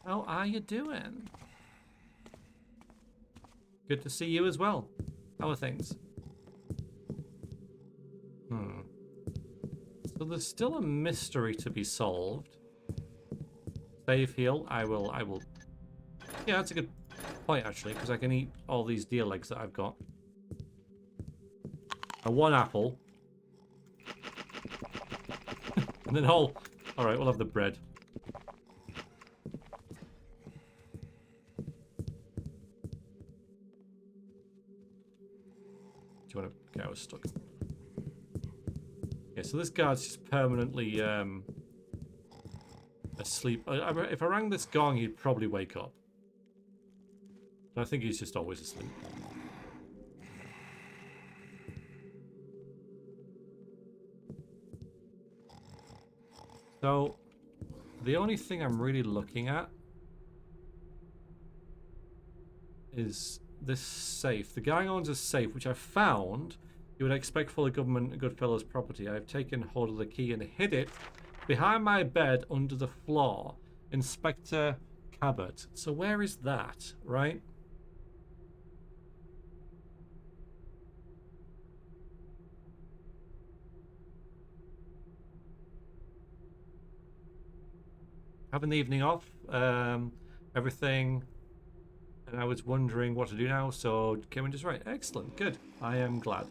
How are you doing? Good to see you as well. How are things? So there's still a mystery to be solved. Save heal. I will. Yeah, that's a good point actually, because I can eat all these deer legs that I've got. And one apple. And then all... Alright, we'll have the bread. Do you want to... Okay, I was stuck. Okay, so this guard's just permanently asleep. If I rang this gong, he'd probably wake up. But I think he's just always asleep. So, the only thing I'm really looking at is this safe. The guy owns a safe, which I found you would expect for the government Goodfellas property. I have taken hold of the key and hid it behind my bed under the floor. Inspector Cabot. So where is that, right? Having the evening off, everything, and I was wondering what to do now, so came in just right. Excellent, good. I am glad.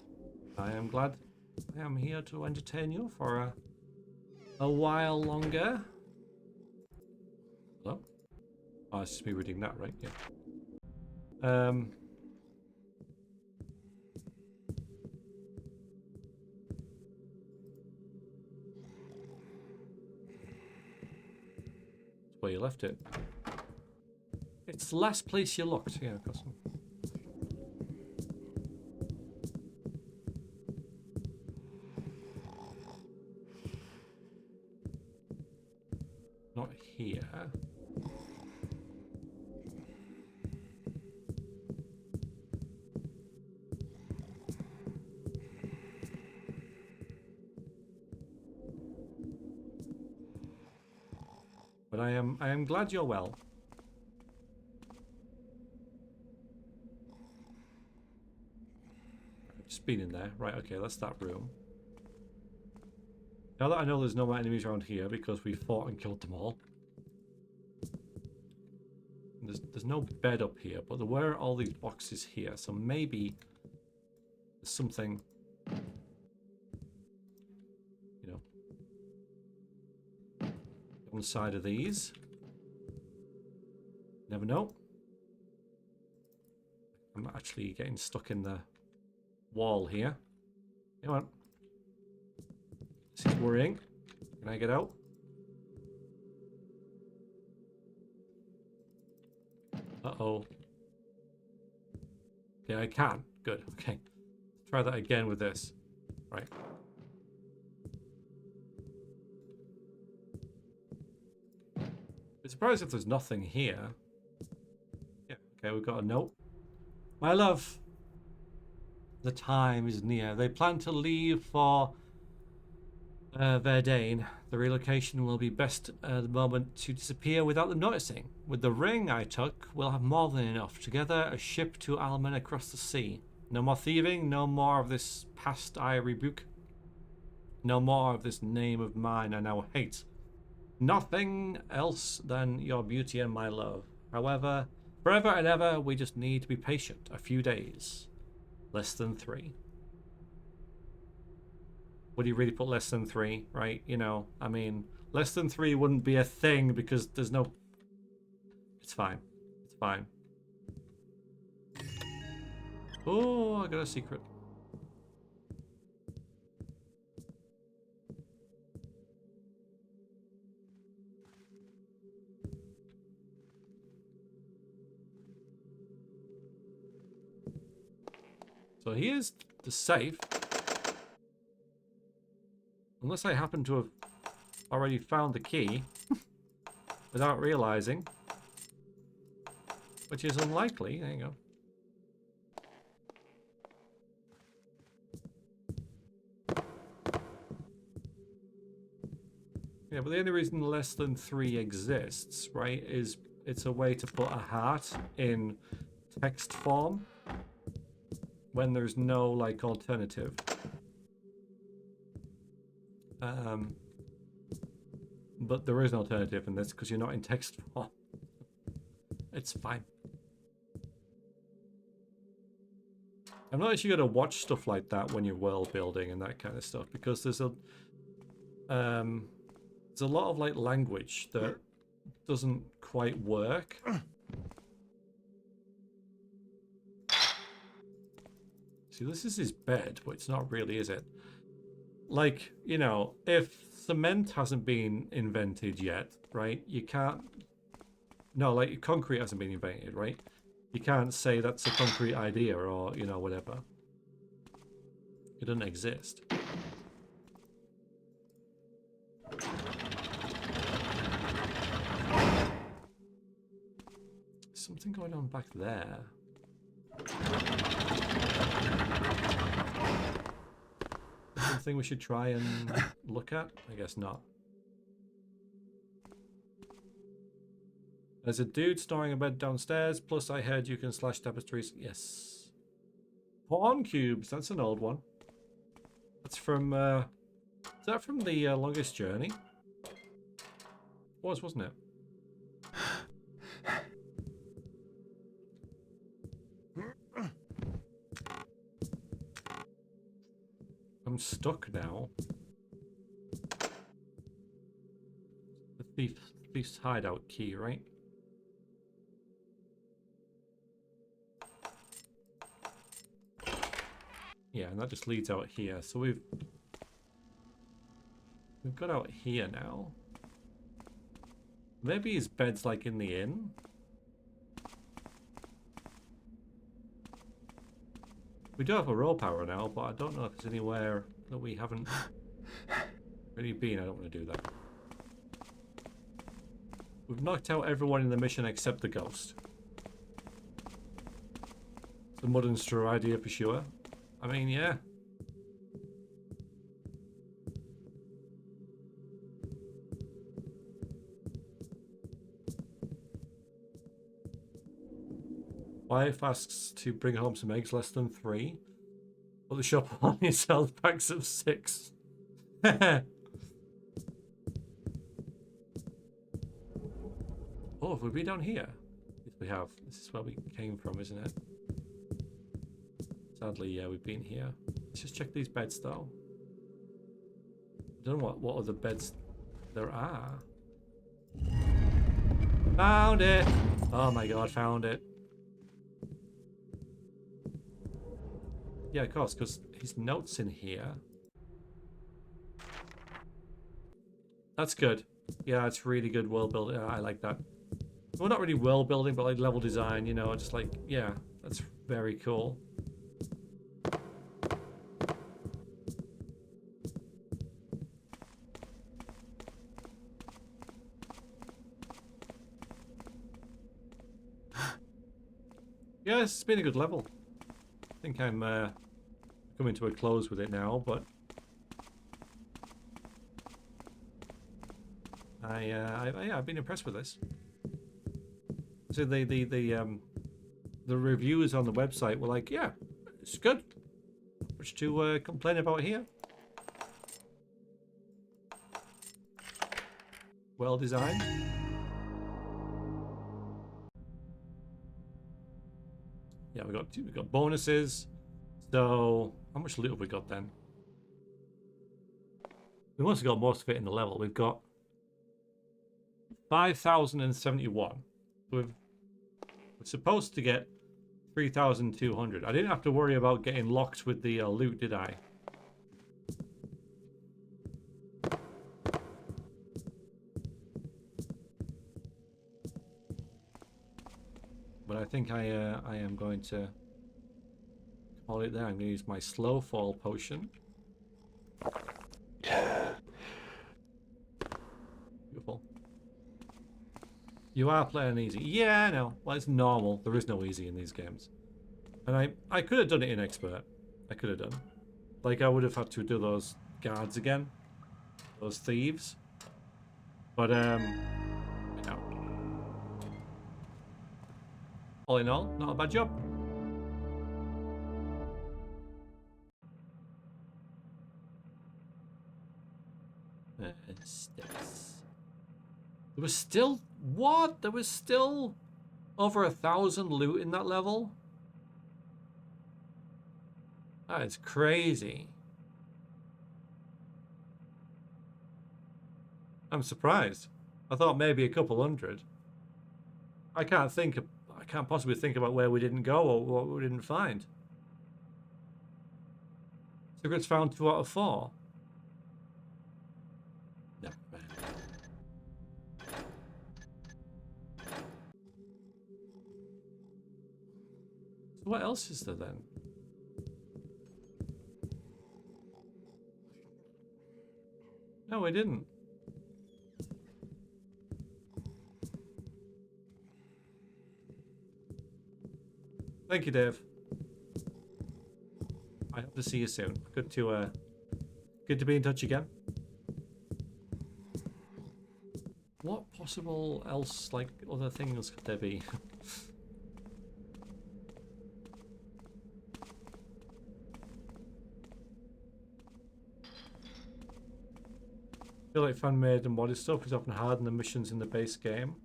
I am glad I am here to entertain you for a while longer. Hello? Oh, it's just me reading that, right? Yeah. Where you left it. It's the last place you looked. Yeah, I've got some. Not here. But I am glad you're well. I've just been in there. Right, okay, that's that room. Now that I know there's no more enemies around here because we fought and killed them all. There's no bed up here, but there were all these boxes here, so maybe there's something, you know, on the side of these. Never know. I'm actually getting stuck in the wall here. Come on. This is worrying. Can I get out? Uh-oh. Yeah, I can. Good. Okay. Try that again with this. Right. I'm surprised if there's nothing here. Yeah, okay, we've got a note. My love, the time is near. They plan to leave for Verdane. The relocation will be best at the moment to disappear without them noticing. With the ring I took, we'll have more than enough. Together, a ship to Alman across the sea. No more thieving, no more of this past I rebuke. No more of this name of mine I now hate. Nothing else than your beauty and my love. However, forever and ever, we just need to be patient. A few days. Less than 3. Would you really put less than 3, right? You know, I mean, less than 3 wouldn't be a thing because there's no... It's fine. It's fine. Oh, I got a secret. So here's the safe. Unless I happen to have already found the key without realizing. Which is unlikely. There you go. Yeah, but the only reason less than 3 exists, right, is it's a way to put a heart in text form when there's no, like, alternative. But there is an alternative in this because you're not in text form. It's fine. I've noticed you gotta watch stuff like that when you're world building and that kind of stuff because there's a lot of like language that doesn't quite work. See, this is his bed, but it's not really, is it? Like, you know, if cement hasn't been invented yet, right? You can't... No, like, concrete hasn't been invented, right? You can't say that's a concrete idea or, you know, whatever. It doesn't exist. something going on back there. Something we should try and look at? I guess not. There's a dude snoring in bed downstairs, plus I heard you can slash tapestries. Yes. Pawn cubes, that's an old one. That's from, is that from the Longest Journey? It was, wasn't it? I'm stuck now. The thief's hideout key, right? Yeah, and that just leads out here. So we've got out here now. Maybe his bed's like in the inn. We do have a raw power now, but I don't know if there's anywhere that we haven't really been. I don't want to do that. We've knocked out everyone in the mission except the ghost. It's a mud and straw idea for sure. I mean, yeah. Wife asks to bring home some eggs less than 3. But the shop only sells packs of 6. Oh, have we been down here? Yes, we have. This is where we came from, isn't it? Sadly, yeah, we've been here. Let's just check these beds, though. I don't know what other beds there are. Found it! Oh my god, found it. Yeah, of course, because his note's in here. That's good. Yeah, it's really good world building. I like that. Well, not really world building, but like level design, you know, just like, yeah, that's very cool. Yeah, it's been a good level. I think I'm coming to a close with it now, but I've been impressed with this. So the reviews on the website were like, yeah, it's good. Much to complain about here. Well designed. Yeah, we got bonuses. So how much loot have we got then? We must have got most of it in the level. We've got 5,071. We're supposed to get 3,200. I didn't have to worry about getting locked with the loot, did I? But I think I am going to call it there. I'm going to use my slow fall potion. Beautiful. You are playing easy. Yeah, I know. Well, it's normal. There is no easy in these games. And I could have done it in expert. I could have done. Like, I would have had to do those guards again. Those thieves. But, you know. All in all, not a bad job. Sticks. There was still... What? There was still over 1,000 loot in that level? That is crazy. I'm surprised. I thought maybe a couple hundred. I can't possibly think about where we didn't go or what we didn't find. Secrets found 2 out of 4. No, man. So what else is there then? No, we didn't. Thank you, Dave. I hope to see you soon. Good to be in touch again. What possible else, like, other things could there be? I feel like fan-made and modded stuff is often harder than the missions in the base game.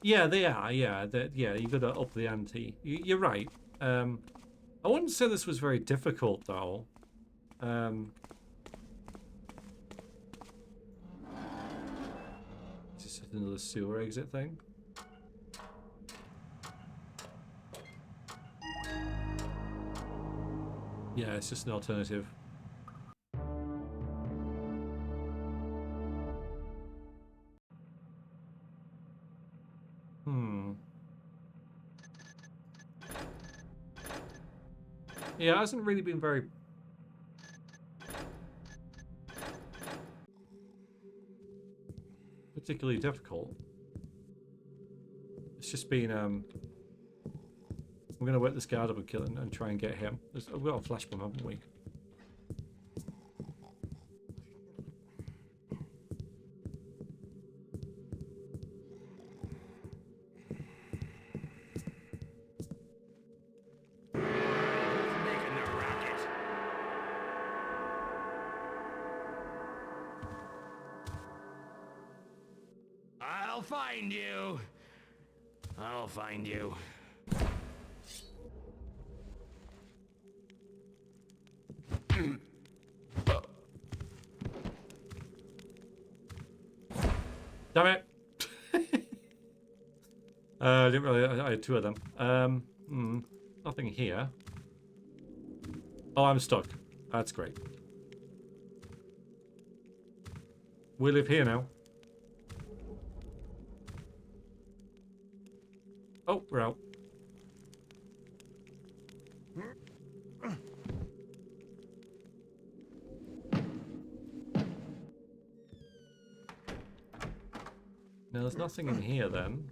Yeah, they are. Yeah, yeah. You got to up the ante. You're right. I wouldn't say this was very difficult though. Is this another sewer exit thing? Yeah, it's just an alternative. Yeah, it hasn't really been very... particularly difficult. It's just been, I'm gonna work this guard up and kill him and try and get him. We've got a flash bomb, haven't we? Making the rocket. I'll find you. I'll find you. Damn it! I didn't really. I had two of them. Nothing here. Oh, I'm stuck. That's great. We live here now. Oh, we're out. Now, there's nothing in here then.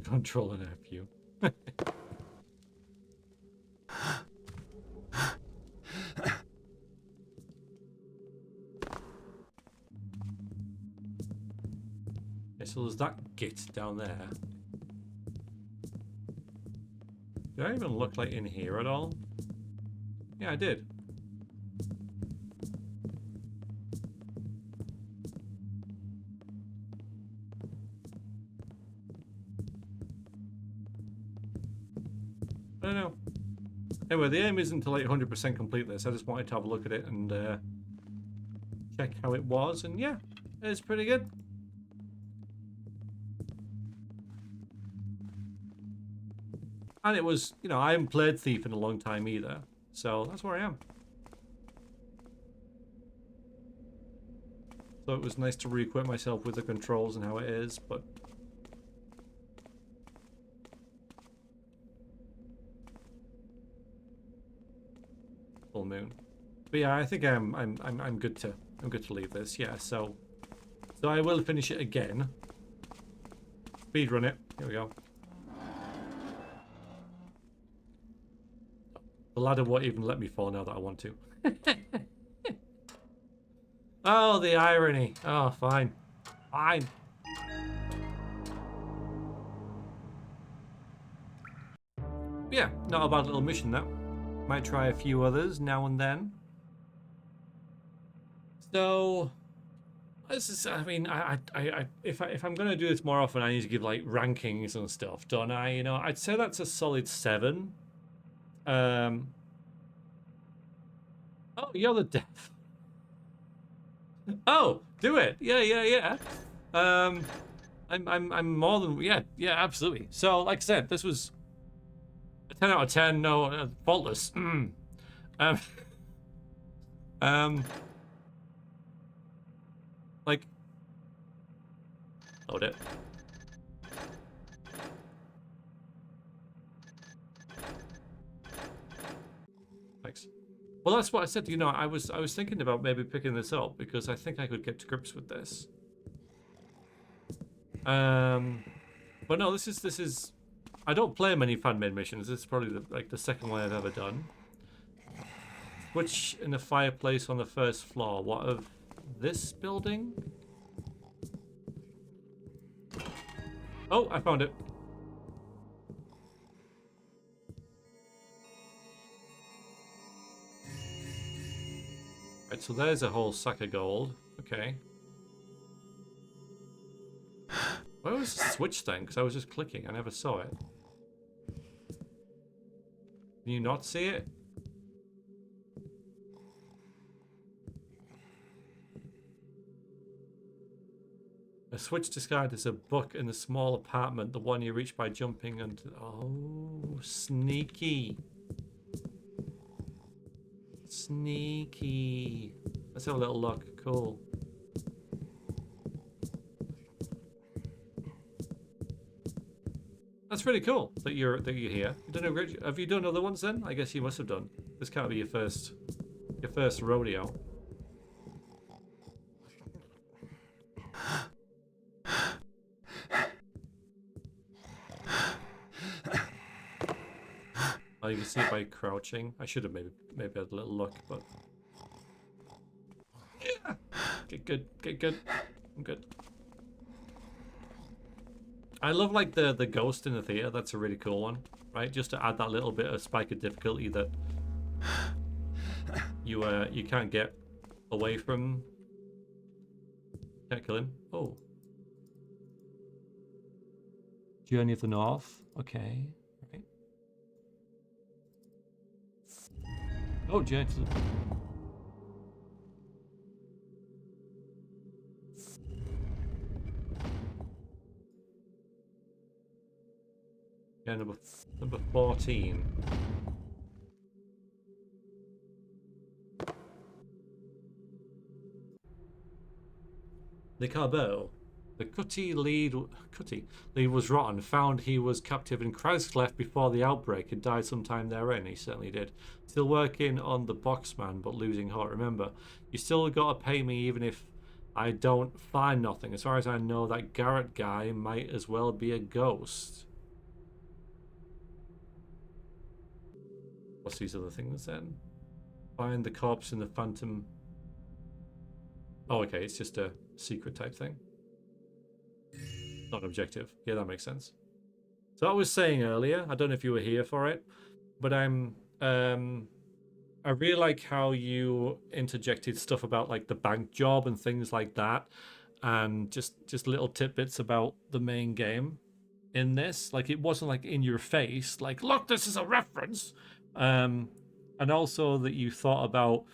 Control an FU. Okay, so there's that git down there. Did I even look like in here at all? Yeah, I did. I don't know. Anyway, the aim isn't to like 100% complete this. I just wanted to have a look at it and check how it was. And yeah, it's pretty good. And it was, you know, I haven't played Thief in a long time either. So that's where I am. So it was nice to re-equip myself with the controls and how it is, but... full moon. But yeah, I think I'm good to leave this. Yeah, so I will finish it again. Speedrun it. Here we go. The ladder won't even let me fall now that I want to. Oh, the irony. Oh, fine. Fine. Yeah, not a bad little mission, that. Might try a few others now and then. So, this is, I mean, if I'm gonna do this more often, I need to give like rankings and stuff, don't I? You know, I'd say that's a solid 7. Oh, you're the deaf. Oh, do it. Yeah. I'm more than yeah, absolutely. So, like I said, this was a 10 out of 10. No, faultless. Like, Load it. Thanks. Well, that's what I said. You know, I was thinking about maybe picking this up because I think I could get to grips with this. But no, this is. I don't play many fan-made missions. This is probably like the second one I've ever done. Switch in the fireplace on the first floor. What of this building? Oh, I found it. Right, so there's a whole sack of gold. Okay. Where was the switch then? Because I was just clicking. I never saw it. Can you not see it? A switch described as a book in the small apartment, the one you reach by jumping and... Oh, sneaky. Sneaky. Let's have a little look. Cool. That's really cool that you're here. You don't know, have you done other ones then? I guess you must have done. This can't be your first rodeo. Oh, you can see it by crouching. I should have maybe had a little look, but yeah. Get good, get good. I'm good. I love like the ghost in the theater. That's a really cool one, right? Just to add that little bit of spike of difficulty that you can't get away from. Can't kill him. Oh. Journey of the North. Okay. Right. Oh, Journey to the... Yeah, number 14. The Carbo. The Cutty lead was rotten. Found he was captive in Christ left before the outbreak and died sometime therein. He certainly did. Still working on the Boxman, but losing heart. Remember, you still gotta pay me even if I don't find nothing. As far as I know, that Garrett guy might as well be a ghost. What's these other things then? Find the corpse in the phantom. Oh, okay, it's just a secret type thing. Not an objective. Yeah, that makes sense. So I was saying earlier, I don't know if you were here for it, but I really like how you interjected stuff about like the bank job and things like that, and just little tidbits about the main game in this. Like it wasn't like in your face, like look, this is a reference. And also that you thought about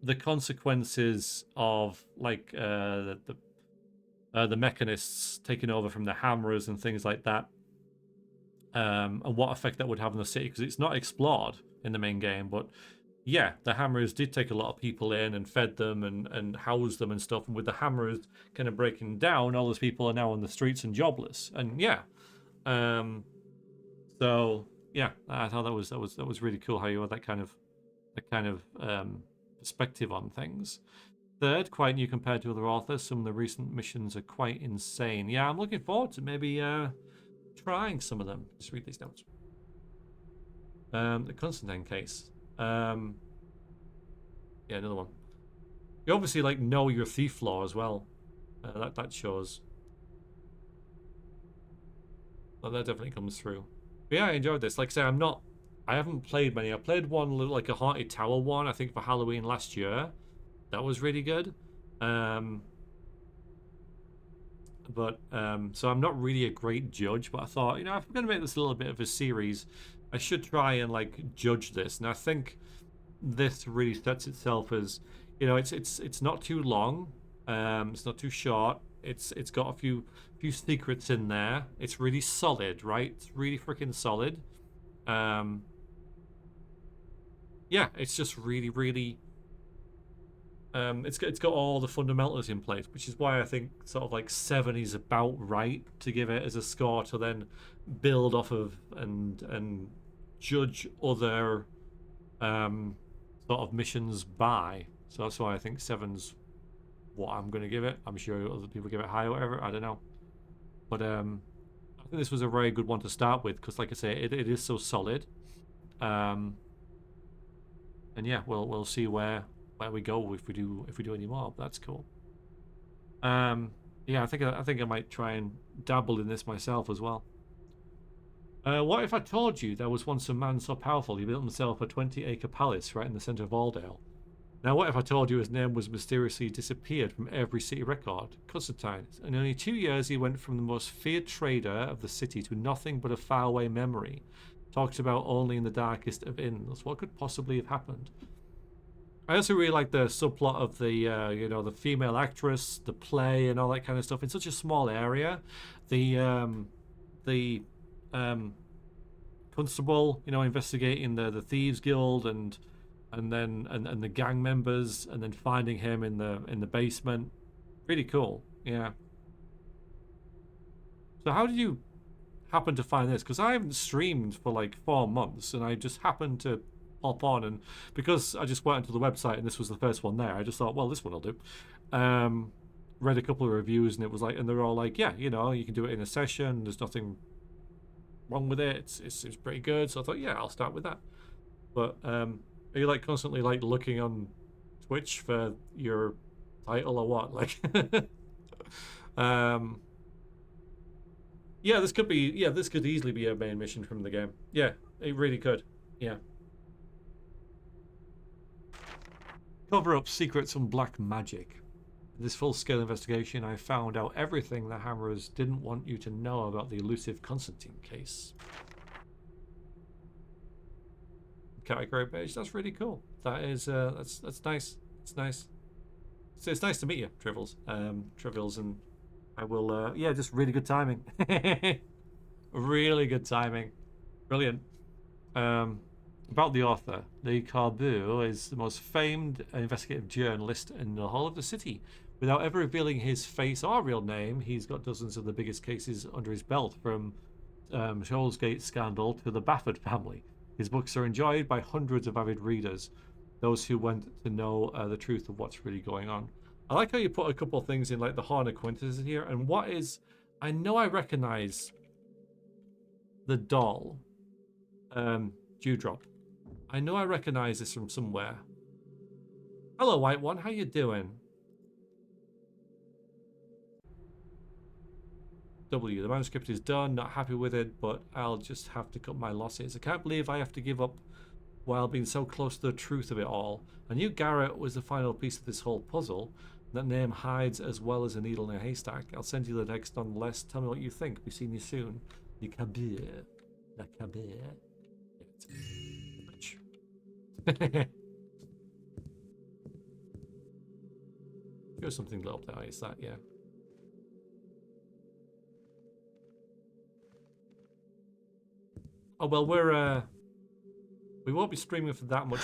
the consequences of like the mechanists taking over from the hammerers and things like that, and what effect that would have on the city, because it's not explored in the main game. But yeah, the hammerers did take a lot of people in and fed them and housed them and stuff, and with the hammerers kind of breaking down, all those people are now on the streets and jobless. And yeah, so yeah, I thought that was really cool how you had that kind of perspective on things. Third, quite new compared to other authors. Some of the recent missions are quite insane. Yeah, I'm looking forward to maybe trying some of them. Just read these notes. The Constantine case. Yeah, another one. You obviously like know your thief law as well. That shows. Well, that definitely comes through. But yeah, I enjoyed this. Like I say, I haven't played many. I played one like a Haunted Tower one, I think for Halloween last year. That was really good. So I'm not really a great judge, but I thought, you know, if I'm going to make this a little bit of a series, I should try and like judge this. And I think this really sets itself as, you know, it's not too long, it's not too short. It's got a few secrets in there. It's really solid, right? It's really freaking solid. Yeah, it's just really It's got all the fundamentals in place, which is why I think sort of like 7 is about right to give it as a score to then build off of and judge other sort of missions by. So that's why I think 7's what I'm going to give it. I'm sure other people give it high or whatever. I don't know, but I think this was a very good one to start with because, like I say, it is so solid. And yeah, we'll see where we go if we do any more. That's cool. Yeah, I think I might try and dabble in this myself as well. What if I told you there was once a man so powerful he built himself a 20-acre palace right in the center of Aldale? Now, what if I told you his name was mysteriously disappeared from every city record? Constantine. In only 2 years, he went from the most feared trader of the city to nothing but a faraway memory, talked about only in the darkest of inns. What could possibly have happened? I also really like the subplot of the, the female actress, the play, and all that kind of stuff in such a small area. The constable, investigating the thieves guild and the gang members, and then finding him in the basement. Really cool. Yeah. So how did you happen to find this? Because I haven't streamed for like 4 months, and I just happened to pop on, and because I just went onto the website and this was the first one there, I just thought, well, this one will do. Read a couple of reviews, and it was like, and they're all like, yeah, you can do it in a session. There's nothing wrong with it. It's pretty good. So I thought, yeah, I'll start with that. But are you like constantly like looking on Twitch for your title or what? Like, yeah, this could easily be a main mission from the game. Yeah, it really could. Yeah. Cover up secrets on black magic. In this full-scale investigation, I found out everything the Hammers didn't want you to know about the elusive Constantine case. Category page. That's really cool. That is that's nice. It's nice. So it's nice to meet you, Trivels. Trivels, and I will. Yeah, just really good timing. Really good timing. Brilliant. About the author, Lee Carbu is the most famed investigative journalist in the whole of the city. Without ever revealing his face or real name, he's got dozens of the biggest cases under his belt, from Shoalsgate scandal to the Bafford family. His books are enjoyed by hundreds of avid readers, those who want to know the truth of what's really going on. I like how you put a couple of things in, like the Horn Acquaintances here, and what is... I know I recognize the doll, Dewdrop. I know I recognize this from somewhere. Hello, White One. How you doing? W. The manuscript is done. Not happy with it, but I'll just have to cut my losses. I can't believe I have to give up while being so close to the truth of it all. I knew Garrett was the final piece of this whole puzzle. That name hides as well as a needle in a haystack. I'll send you the text nonetheless. Tell me what you think. Be seeing you soon. The Kabir. The Kabir. Here's something lit up there. Is that, yeah. Oh well, we won't be streaming for that much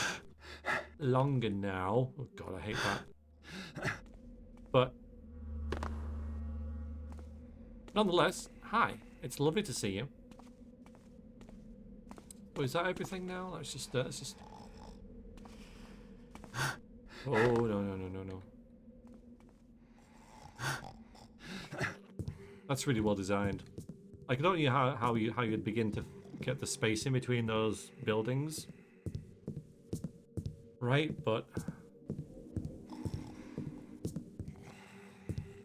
longer now. Oh god, I hate that. But nonetheless, hi. It's lovely to see you. Oh, is that everything now? Let's just Oh no. That's really well designed. Like, I don't know how you'd begin to get the space in between those buildings, right? But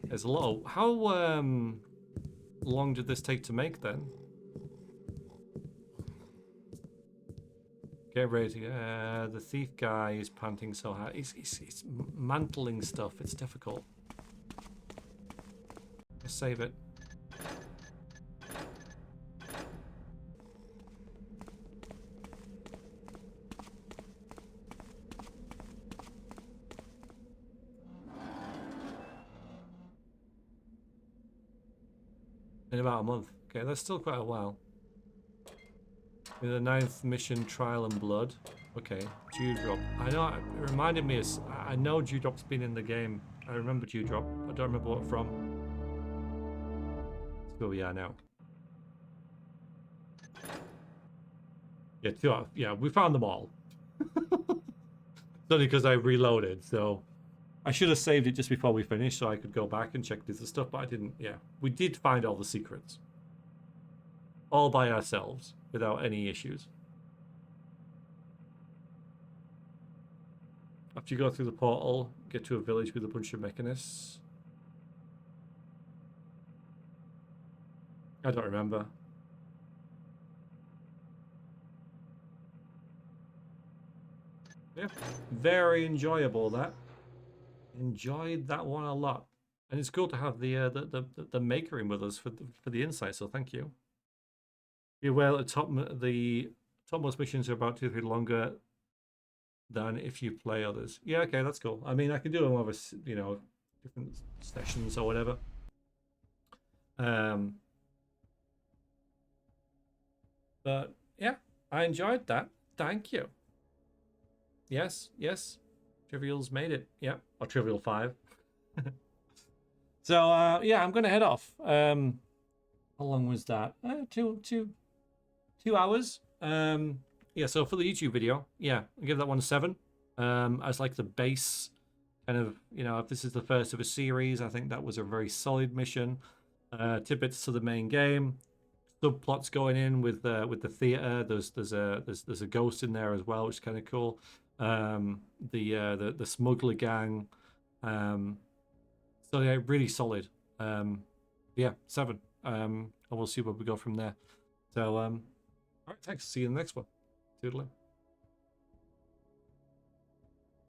there's a lot of... How long did this take to make then? Get ready. The thief guy is panting so hard. He's mantling stuff. It's difficult. Let's save it. In about a month. Okay, that's still quite a while. In the 9th mission, Trial and Blood. Okay, Dewdrop. I know, it reminded me of, I know Dewdrop's been in the game. I remember Dewdrop. I don't remember what from. Let's go, we are now. Yeah, yeah, we found them all. It's only because I reloaded, so I should have saved it just before we finished so I could go back and check this stuff, but I didn't. Yeah, we did find all the secrets. All by ourselves, without any issues. After you go through the portal, get to a village with a bunch of mechanists. I don't remember. Yeah, very enjoyable that. Enjoyed that one a lot, and it's cool to have the maker in with us for the insight. So thank you. Be aware that the topmost missions are about 2 or 3 longer than if you play others. Yeah, okay, that's cool. I mean, I can do them over, you know, different sessions or whatever. But yeah, I enjoyed that. Thank you. Yes, yes. Trivial's made it. Yeah, or Trivial 5. So yeah, I'm gonna head off. How long was that? 2 hours. Yeah, so for the YouTube video, yeah, I give that one a 7. As like the base kind of, you know, if this is the first of a series, I think that was a very solid mission. Tidbits to the main game, subplots going in with the theater. There's a ghost in there as well, which is kind of cool. The smuggler gang. So yeah, really solid. Yeah, 7. And we'll see where we go from there. So all right, thanks. See you in the next one. Toodaloo.